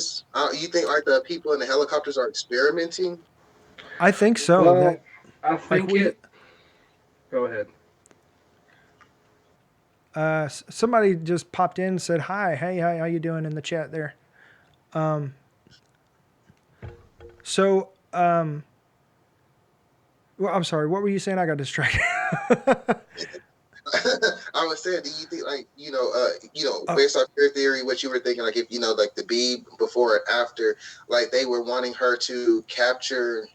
think like the people in the helicopters are experimenting? I think so. Well, I think we. Go ahead. Somebody just popped in and said hi. Hey, how you doing in the chat there? Well, I'm sorry. What were you saying? I got distracted. I was saying, do you think like based off your theory, what you were thinking, like if like the B before and after, like they were wanting her to capture,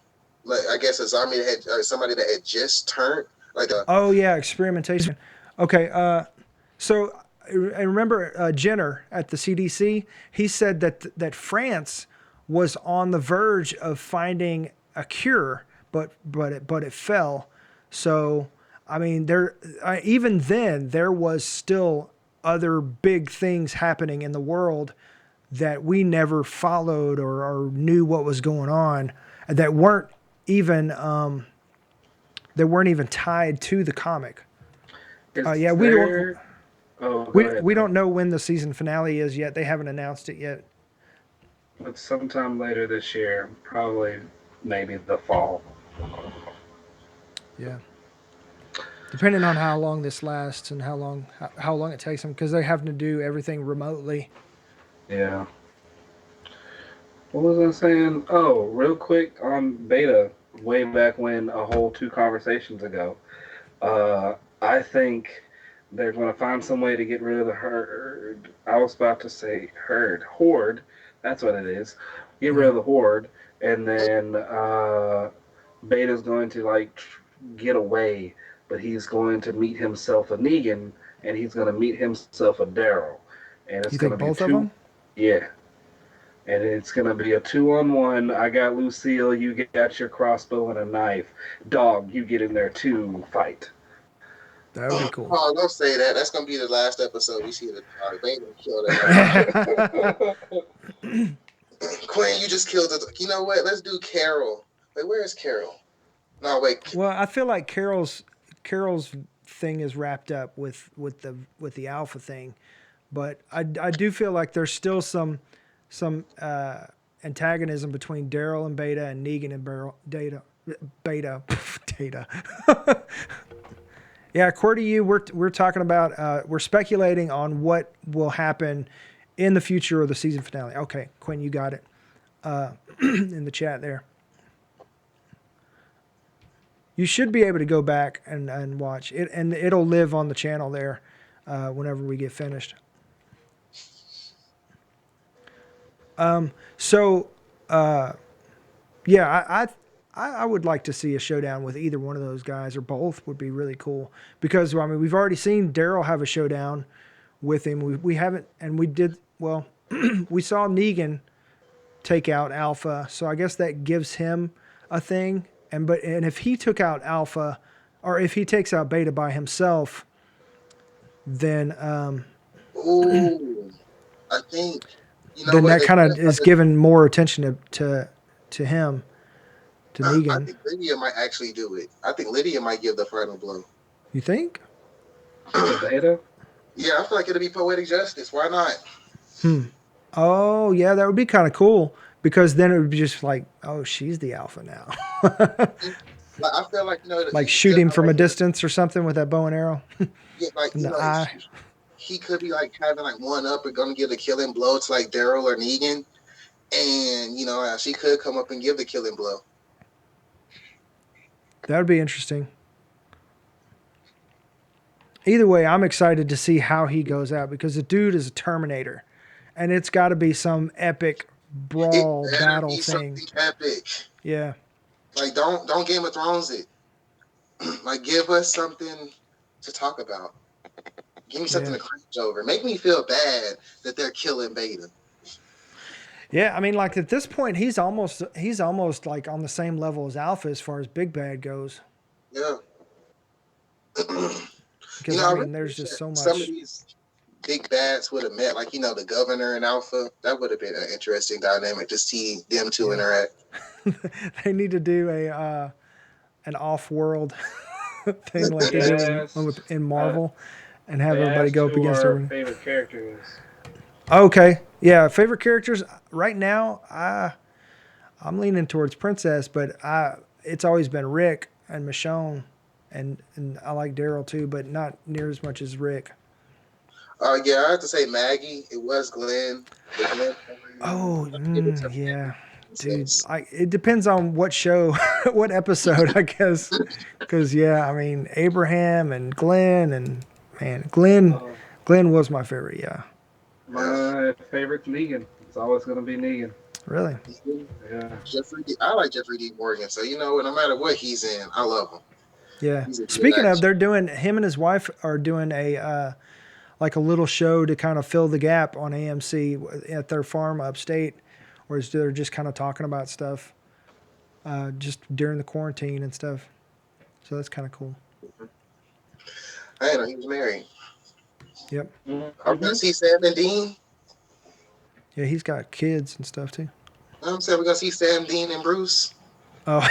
like I guess a zombie that had somebody that had just turned like a. Oh yeah, experimentation. Okay. So remember Jenner at the CDC. He said that France was on the verge of finding a cure, but it fell. So I mean, even then there was still other big things happening in the world that we never followed or knew what was going on, that weren't even tied to the comic. Yeah, we don't. Oh, go ahead. We don't know when the season finale is yet. They haven't announced it yet. But sometime later this year, probably maybe the fall. Yeah. Depending on how long this lasts and how long it takes them, because they have to do everything remotely. Yeah. What was I saying? Oh, real quick on beta, way back when, a whole 2 conversations ago. I think they're going to find some way to get rid of the herd. I was about to say horde. That's what it is. Get rid of the horde, and then Beta's going to get away, but he's going to meet himself a Negan, and he's going to meet himself a Daryl, and it's going to be both of them? Yeah. And it's going to be a 2-on-1. I got Lucille, you got your crossbow and a knife. Dog, you get in there too, fight. That would be cool. Oh, don't say that. That's going to be the last episode we see the Bane kill that. Quinn, you just killed it. You know what? Let's do Carol. Wait, where is Carol? No, wait. Well, I feel like Carol's thing is wrapped up with the Alpha thing, but I do feel like there's still some antagonism between Daryl and Beta and Negan and Beta. Yeah, according to you, we're talking about we're speculating on what will happen in the future of the season finale. Okay, Quinn, you got it in the chat there. You should be able to go back and watch it, and it'll live on the channel there whenever we get finished. Yeah, I would like to see a showdown with either one of those guys, or both would be really cool, because I mean we've already seen Daryl have a showdown with him. We haven't, and we did well. We saw Negan take out Alpha, so I guess that gives him a thing. And if he took out Alpha, or if he takes out Beta by himself, then ooh, I think then that kind of is giving more attention to him, to Negan. I think Lydia might actually do it. I think Lydia might give the final blow. You think? Beta? Yeah, I feel like it'll be poetic justice. Why not? Oh, yeah, that would be kind of cool, because then it would be just like, oh, she's the Alpha now. I feel like like shoot him from a distance or something with that bow and arrow. Yeah, like in the eye. He could be like having like one up and gonna give the killing blow to like Daryl or Negan, and she could come up and give the killing blow. That would be interesting. Either way, I'm excited to see how he goes out, because the dude is a Terminator, and it's got to be some epic brawl battle thing. Epic. Yeah. Like don't Game of Thrones it. Like give us something to talk about. Give me something to cringe over. Make me feel bad that they're killing Beta. Yeah, I mean, like at this point, he's almost like on the same level as Alpha as far as Big Bad goes. Yeah. Because I mean, there's just so much. Some of these big bads would have met, like the Governor and Alpha. That would have been an interesting dynamic to see them two interact. They need to do an off-world thing like they do in Marvel, and have everybody go up against everyone. Favorite characters. Okay, yeah, favorite characters right now. I'm leaning towards Princess, but it's always been Rick and Michonne, and I like Daryl too, but not near as much as Rick. Yeah, I have to say Maggie. It was Glenn. Yeah. Dude, it depends on what show, what episode, I guess. Because, I mean, Abraham and Glenn, and, man, Glenn was my favorite, yeah. My favorite's Negan. It's always going to be Negan. Really? Yeah. I like Jeffrey D. Morgan, so no matter what he's in, I love him. Yeah. Speaking of, him and his wife are doing a like a little show to kind of fill the gap on AMC at their farm upstate, or they're just kind of talking about stuff just during the quarantine and stuff. So that's kind of cool. I didn't know he was married. Yep. Are we gonna see Sam and Dean? Yeah, he's got kids and stuff too. I'm saying we're gonna see Sam, Dean, and Bruce. Oh,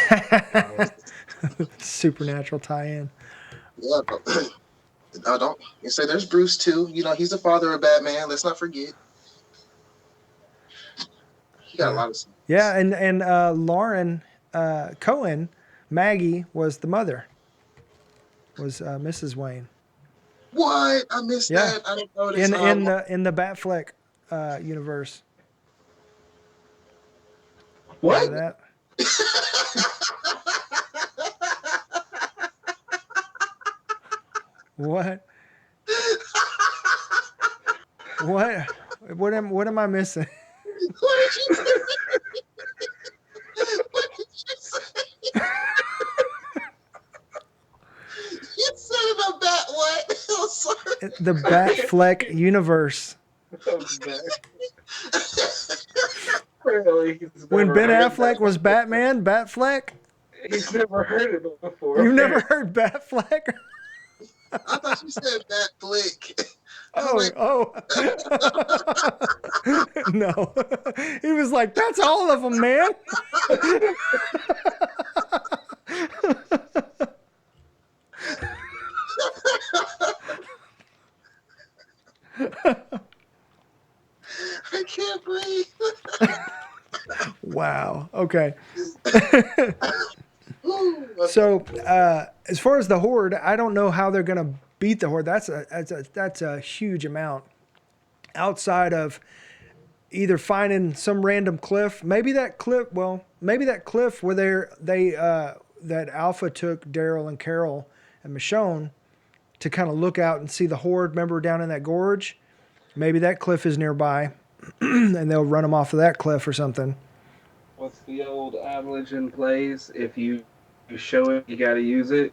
supernatural tie-in. Yeah. Don't you say there's Bruce too? You know, he's the father of Batman. Let's not forget. He got a lot of stuff. Yeah, and Lauren Cohen, Maggie was the mother. Was Mrs. Wayne. What? I missed that. I didn't notice. In the Batfleck universe. What? That? What? What am I missing? What did you say? What did you say? You said the bat what? I'm sorry. The Batfleck universe. When Ben Affleck was Batman, Batfleck? He's never heard it before. You've never heard Batfleck? I thought you said Batflick. Oh. No. He was like, that's all of them, man. I can't breathe. Wow. Okay. Ooh, okay. So, as far as the Horde, I don't know how they're going to beat the Horde. That's a huge amount. Outside of either finding some random cliff, maybe that cliff where that Alpha took Daryl and Carol and Michonne to kind of look out and see the Horde. Remember down in that gorge? Maybe that cliff is nearby, and they'll run them off of that cliff or something. What's the old adage in plays? If you show it, you got to use it.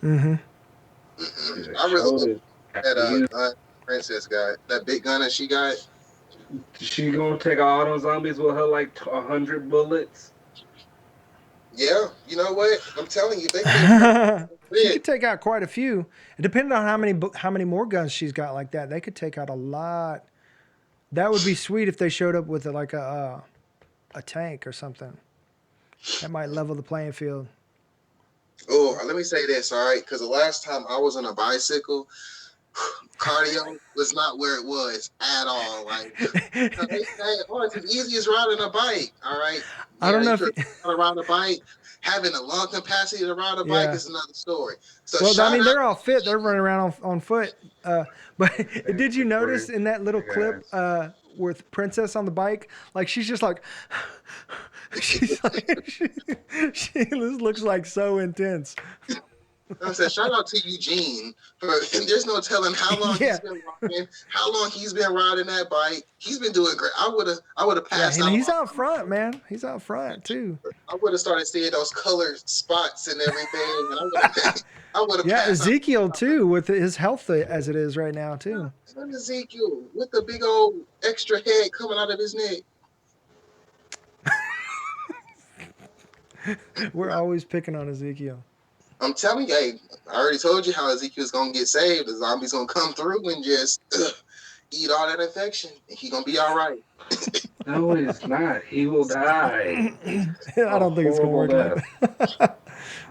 Mm-hmm. I really like that princess guy, that big gun that she got. She gonna take all those zombies with her like 100 bullets? Yeah, you know what? I'm telling you, She could take out quite a few. And depending on how many more guns she's got like that, they could take out a lot. That would be sweet if they showed up with like a tank or something. That might level the playing field. Oh, let me say this, all right? Because the last time I was on a bicycle, cardio was not where it was at all. Like, they say, oh, it's as easy as riding a bike, all right? I don't know if you ride a bike. Having a lung capacity to ride a bike is another story. So, well, I mean, they're all fit. They're running around on foot. But did you notice in that little clip with Princess on the bike, like she's just like, she's like, she looks like so intense. I said, shout out to Eugene. And there's no telling how long he's been riding, how long he's been riding that bike. He's been doing great. I would have passed out. And he's out front, man. He's out front too. I would have started seeing those colored spots and everything. And I would have passed Ezekiel out. too, with his health as it is right now too. And Ezekiel with the big old extra head coming out of his neck. We're always picking on Ezekiel. I'm telling you, hey, I already told you how Ezekiel's gonna get saved. The zombie's gonna come through and just eat all that infection, and he's gonna be all right. No, it's not. He will die. I don't think it's gonna work like that.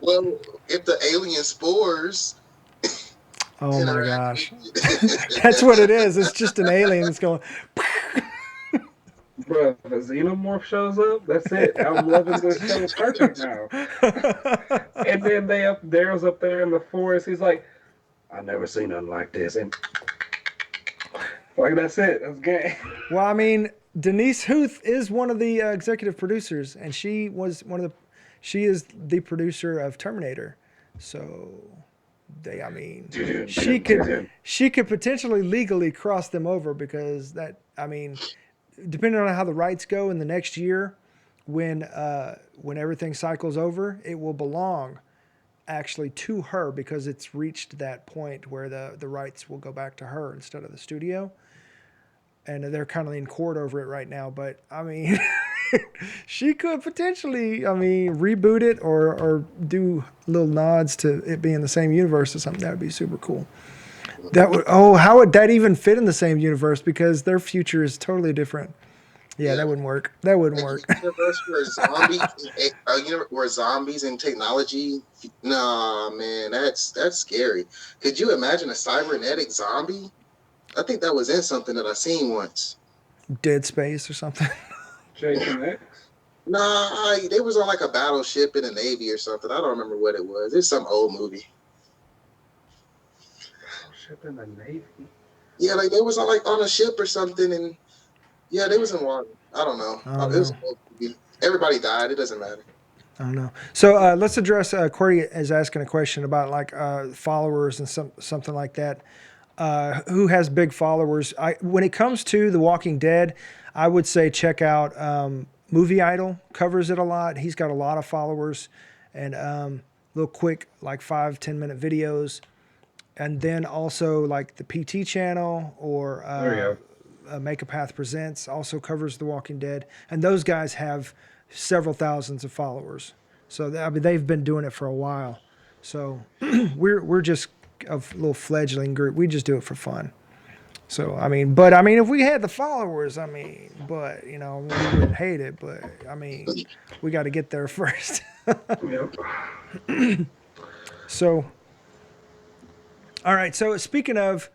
Well, if the alien spores. Oh my gosh, that's what it is. It's just an alien that's going. Bro, if a xenomorph shows up, that's it. I'm loving this show perfect now. And then Daryl's up there in the forest. He's like, I've never seen nothing like this. And like, that's it. That's gay. Well, I mean, Denise Huth is one of the executive producers, and she is the producer of Terminator. So she could potentially legally cross them over because depending on how the rights go in the next year, when everything cycles over, it will belong actually to her because it's reached that point where the rights will go back to her instead of the studio. And they're kind of in court over it right now. But I mean, she could potentially, I mean, reboot it or do little nods to it being the same universe or something. That would be super cool. That would, oh, how would that even fit in the same universe? Because their future is totally different. Yeah, that wouldn't work. That wouldn't work. A universe where zombies and technology. Nah, man, that's scary. Could you imagine a cybernetic zombie? I think that was in something that I seen once. Dead Space or something. Jason X? Nah, they was on like a battleship in the Navy or something. I don't remember what it was. It's some old movie. Battleship in the Navy? Yeah, like they was on a ship or something, and yeah, they was in water. I don't know. It was an old movie. Everybody died. It doesn't matter. I don't know. So let's address. Corey is asking a question about like followers and something like that. Who has big followers? When it comes to The Walking Dead, I would say check out Movie Idol. Covers it a lot. He's got a lot of followers and little quick like 5-10 minute videos. And then also like the PT channel or Make a Path Presents also covers The Walking Dead. And those guys have several thousands of followers. So I mean, they've been doing it for a while. So we're just a little fledgling group. We just do it for fun. So I mean, if we had the followers, I mean, but you know, we wouldn't hate it. But I mean, we got to get there first. So, all right. So speaking of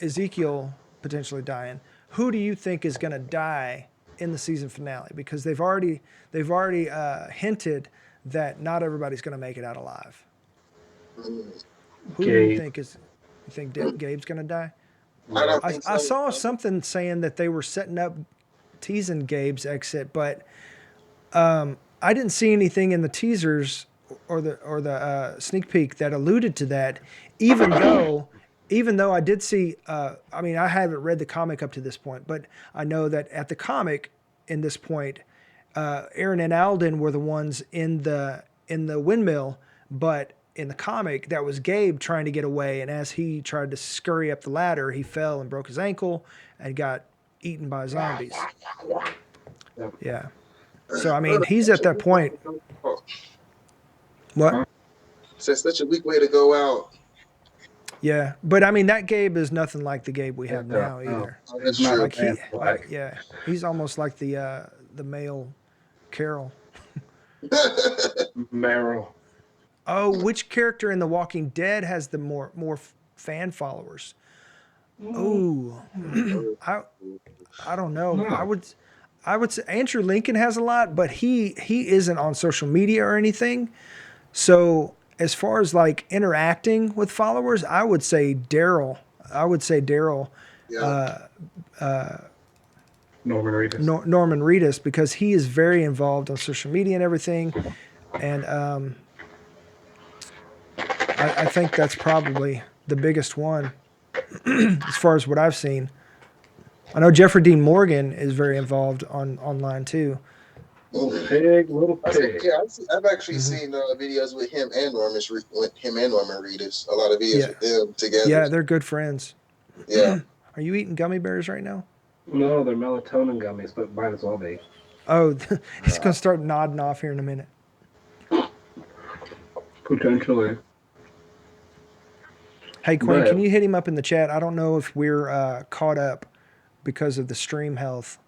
Ezekiel potentially dying, who do you think is going to die in the season finale? Because they've already hinted that not everybody's going to make it out alive. Who do you think is? You think Gabe's going to die? I don't think so. I saw something saying that they were setting up, teasing Gabe's exit, but I didn't see anything in the teasers or the sneak peek that alluded to that. Even though I did see, I mean, I haven't read the comic up to this point, but I know that at the comic, in this point, Aaron and Alden were the ones in the windmill, but in the comic, that was Gabe trying to get away, and as he tried to scurry up the ladder, he fell and broke his ankle and got eaten by zombies. Yeah. So I mean, he's at that point. What? So it's such a weak way to go out. Yeah, but I mean, that Gabe is nothing like the Gabe we have now either. Oh, that's true. Like yeah, he's almost like the male Carol. Meryl. Oh, which character in The Walking Dead has the more fan followers? Oh, I don't know. No. I would say Andrew Lincoln has a lot, but he isn't on social media or anything. So as far as like interacting with followers, I would say Daryl. Yeah. Norman Reedus. Norman Reedus, because he is very involved on social media and everything, and I think that's probably the biggest one as far as what I've seen. I know Jeffrey Dean Morgan is very involved online too. Little pig. I've actually seen videos with him and Norman Reedus. A lot of videos with them together. Yeah, they're good friends. Yeah. Are you eating gummy bears right now? No, they're melatonin gummies, but might as well be. Oh, he's going to start nodding off here in a minute. Potentially. Hey, Quinn, can you hit him up in the chat? I don't know if we're caught up because of the stream health.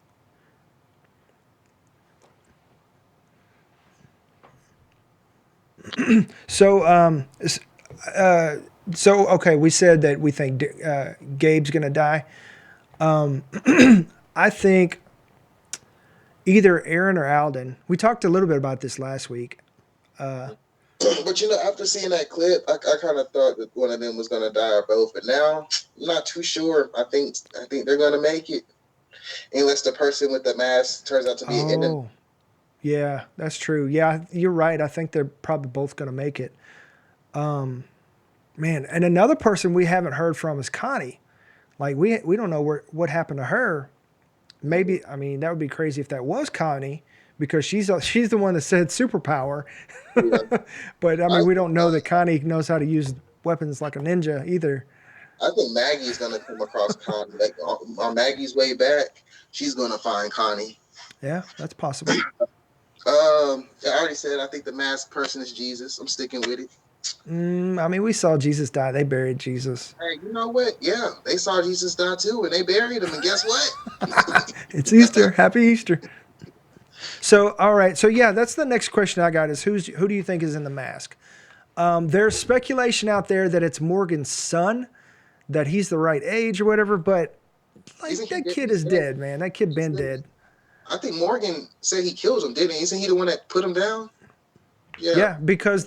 So okay, we said that we think Gabe's going to die. I think either Aaron or Alden. We talked a little bit about this last week. But you know, after seeing that clip, I kind of thought that one of them was going to die or both. But now, I'm not too sure. I think they're going to make it, unless the person with the mask turns out to be an enemy. Yeah, that's true. Yeah, you're right. I think they're probably both going to make it. Man, and another person we haven't heard from is Connie. Like we don't know what happened to her. Maybe, I mean, that would be crazy if that was Connie. because she's the one that said superpower. Yeah. But I I mean, we think, don't know that Connie knows how to use weapons like a ninja either. I think Maggie's gonna come across Connie. Like on Maggie's way back, she's gonna find Connie. Yeah, that's possible. I already said I think the masked person is Jesus. I'm sticking with it. I mean, we saw Jesus die. They buried Jesus. Hey, you know what? Yeah, they saw Jesus die too, and they buried him. And guess what? It's Easter. Happy Easter. So, all right. So, yeah, that's the next question I got is who do you think is in the mask? There's speculation out there that it's Morgan's son, that he's the right age or whatever, but like that kid is dead, man. That kid been dead. I think Morgan said he killed him, didn't he? Isn't he the one that put him down? Yeah. Yeah, because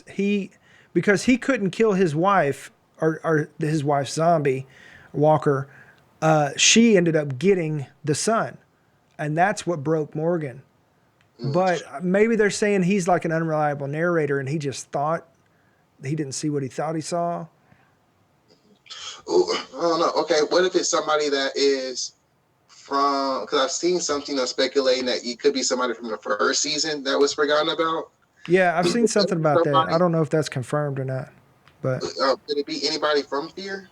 he couldn't kill his wife or his wife's zombie, Walker. She ended up getting the son, and that's what broke Morgan. But maybe they're saying he's like an unreliable narrator, and he just thought he didn't see what he thought he saw. Ooh, I don't know. Okay, what if it's somebody that is from? Because I've seen something that's speculating that it could be somebody from the first season that was forgotten about. Yeah, I've seen something about that. I don't know if that's confirmed or not, but Could it be anybody from Fear?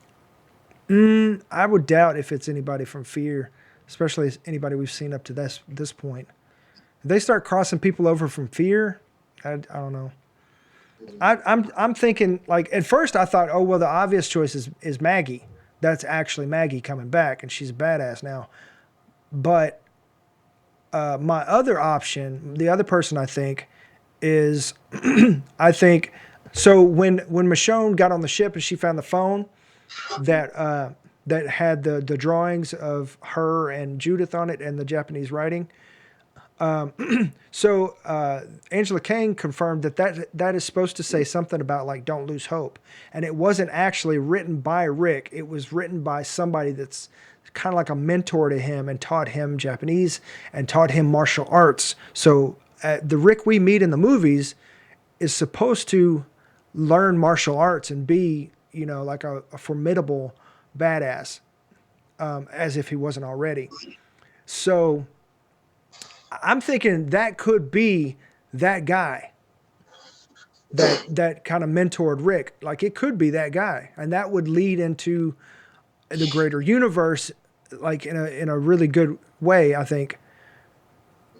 I would doubt if it's anybody from Fear, especially anybody we've seen up to this point. If they start crossing people over from Fear, I don't know. I'm thinking, like, at first I thought, oh well, the obvious choice is Maggie. That's actually Maggie coming back, and she's a badass now. But my other option, the other person I think is, I think, so when Michonne got on the ship and she found the phone that had the drawings of her and Judith on it and the Japanese writing. So Angela Kang confirmed that is supposed to say something about like don't lose hope, and it wasn't actually written by Rick. It was written by somebody that's kind of like a mentor to him and taught him Japanese and taught him martial arts. So the Rick we meet in the movies is supposed to learn martial arts and be, like a formidable badass, as if he wasn't already. So I'm thinking that could be that guy that kind of mentored Rick. Like it could be that guy, and that would lead into the greater universe, like in a really good way, I think,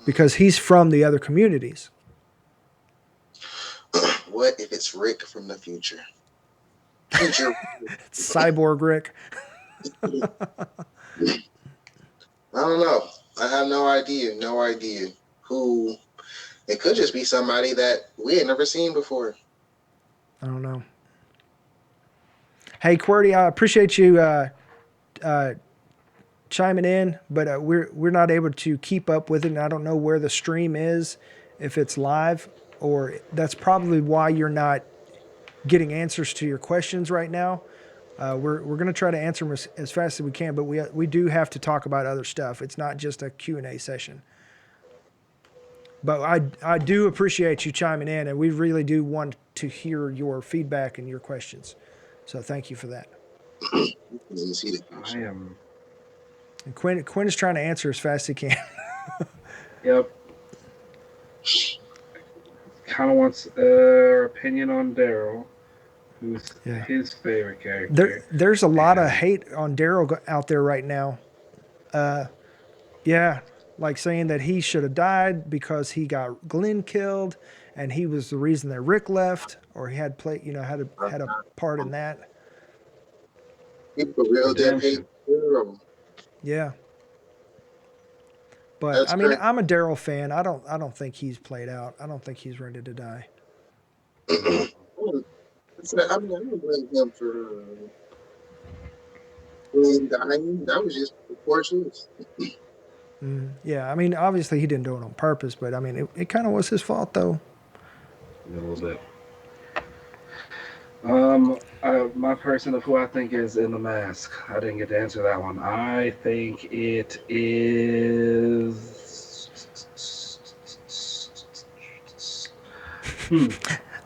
because he's from the other communities. What if it's Rick from the future? Future Cyborg Rick. I don't know. I have no idea. No idea who. It could just be somebody that we had never seen before. I don't know. Hey, QWERTY, I appreciate you chiming in, but we're not able to keep up with it, and I don't know where the stream is, if it's live, or that's probably why you're not getting answers to your questions right now. We're going to try to answer them as fast as we can, but we do have to talk about other stuff. It's not just a Q&A session. But I do appreciate you chiming in, and we really do want to hear your feedback and your questions. So thank you for that. I am. And Quin is trying to answer as fast as he can. Yep. Kind of wants our opinion on Daryl, who's his favorite character. There's a lot of hate on Daryl out there right now. Like saying that he should have died because he got Glenn killed, and he was the reason that Rick left, or he had a part in that. People real dead hate Daryl. Yeah. But that's great. I'm a Daryl fan. I don't think he's played out. I don't think he's ready to die. I don't blame him for dying. That was just a poor choice. Yeah, obviously he didn't do it on purpose, but it kind of was his fault though. A little bit. My person of who I think is in the mask. I didn't get to answer that one. I think it is.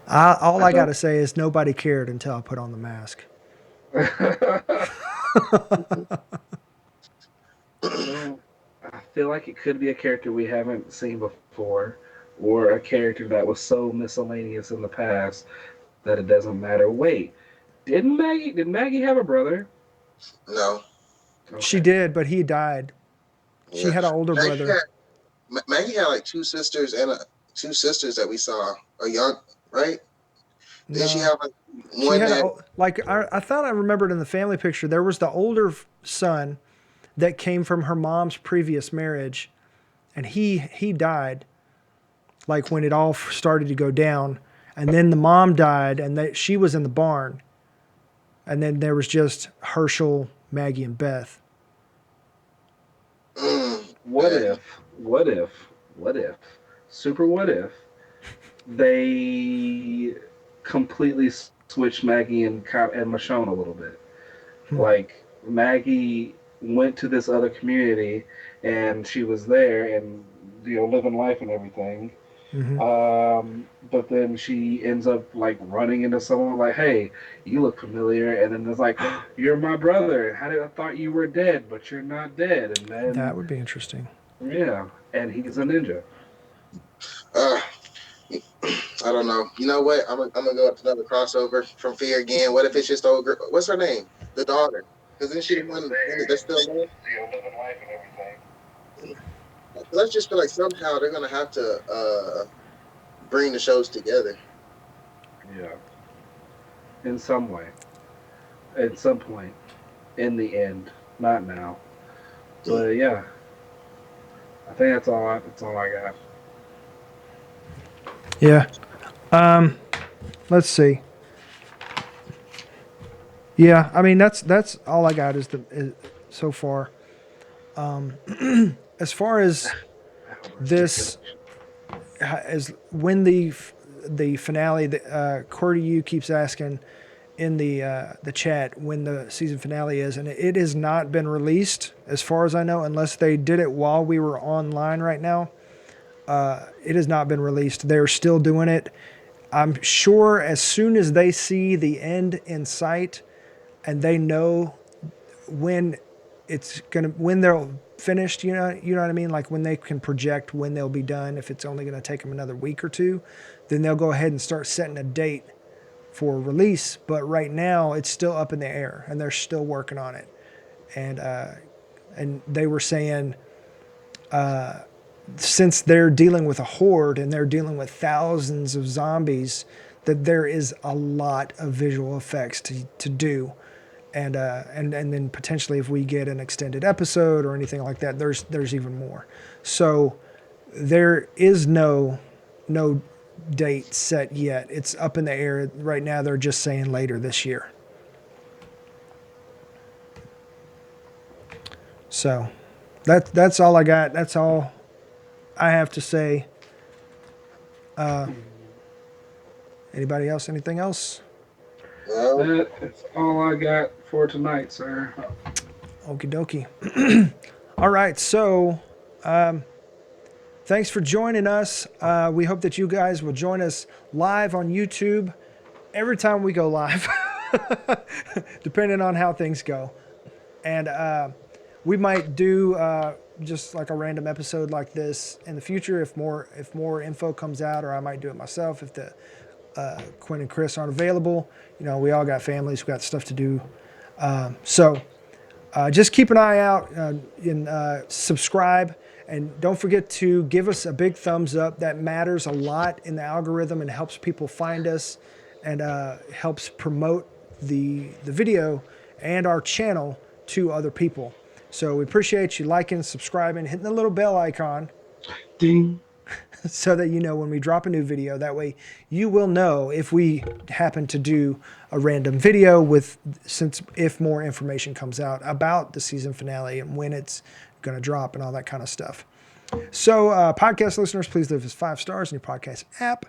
All I gotta say is nobody cared until I put on the mask. I feel like it could be a character we haven't seen before, or a character that was so miscellaneous in the past that it doesn't matter. Wait, did Maggie have a brother? No. She Okay. did, but he died. She Yeah. had an older Maggie brother. had Maggie had like two sisters that we saw. A young, right? Didn't she No, have like she one had that? a like I thought I remembered in the family picture there was the older son that came from her mom's previous marriage, and he died like when it all started to go down, and then the mom died, and she was in the barn, and then there was just Herschel, Maggie, and Beth. What Maggie. if, what if, super what if they completely switched Maggie and Michonne a little bit? Hmm. Like Maggie went to this other community and she was there and living life and everything. Hmm. But then she ends up like running into someone like, "Hey, you look familiar," and then it's like, "You're my brother. How did I thought you were dead, but you're not dead?" And then That would be interesting. yeah, and he's a ninja. Uh, I don't know. You know what? I'm gonna go up to another crossover from Fear again. What if it's just old girl? What's her name? The daughter. Because then she She the was one there, that's still there. living life and everything. I just feel like somehow they're gonna have to bring the shows together. Yeah, in some way, at some point, in the end, not now. But yeah, I think that's all I got. Yeah. Let's see. Yeah, I mean that's all I got is so far. As far as this, as when the finale, Cordy U keeps asking in the chat when the season finale is, and it has not been released as far as I know, unless they did it while we were online right now. It has not been released. They're still doing it. I'm sure as soon as they see the end in sight and they know when when they're finished, you know what I mean, like when they can project when they'll be done, if it's only going to take them another week or two, then they'll go ahead and start setting a date for release. But right now it's still up in the air and they're still working on it. And they were saying since they're dealing with a horde and they're dealing with thousands of zombies, that there is a lot of visual effects to do. And then potentially if we get an extended episode or anything like that, there's even more. So there is no date set yet. It's up in the air right now. They're just saying later this year. So that's all I got. That's all I have to say. Anybody else? Anything else? Well, That's all I got for tonight, sir. Okie dokie. All right. So thanks for joining us. We hope that you guys will join us live on YouTube every time we go live, depending on how things go. And we might do just like a random episode like this in the future if more info comes out, or I might do it myself if the Quinn and Chris aren't available. We all got families, we got stuff to do. So just keep an eye out and subscribe. And don't forget to give us a big thumbs up. That matters a lot in the algorithm and helps people find us and helps promote the video and our channel to other people. So we appreciate you liking, subscribing, hitting the little bell icon Ding. so that you know when we drop a new video. That way you will know if we happen to do a random video if more information comes out about the season finale and when it's going to drop and all that kind of stuff. So podcast listeners, please leave us 5 stars in your podcast app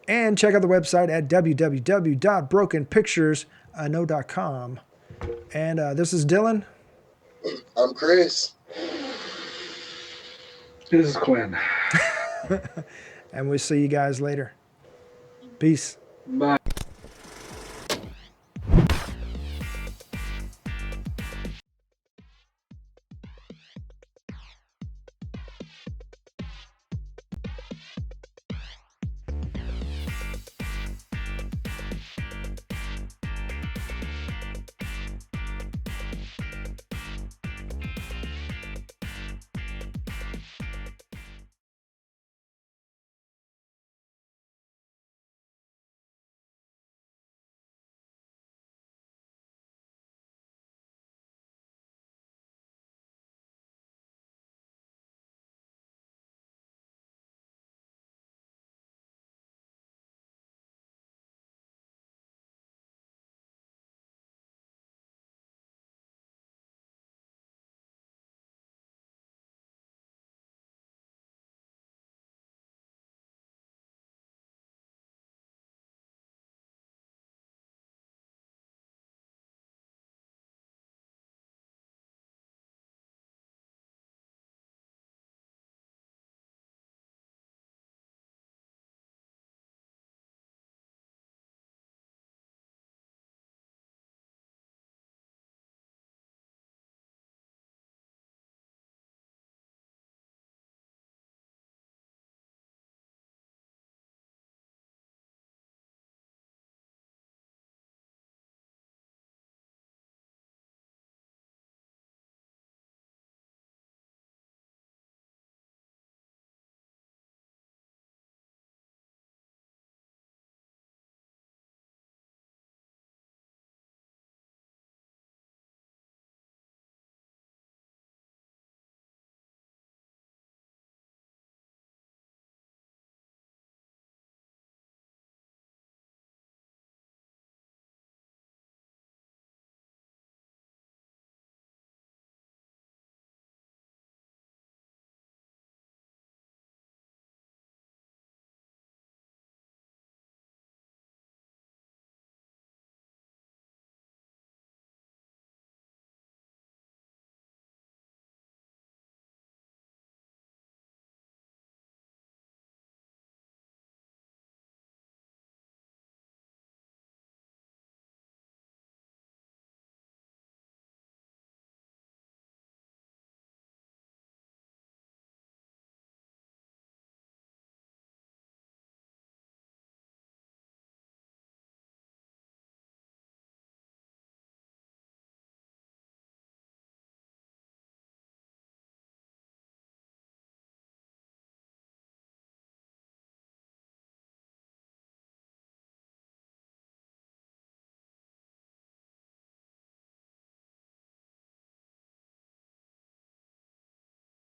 and check out the website at www.brokenpicturesno.com. And this is Dylan. I'm Chris. This is Quinn. And we'll see you guys later. Peace. Bye.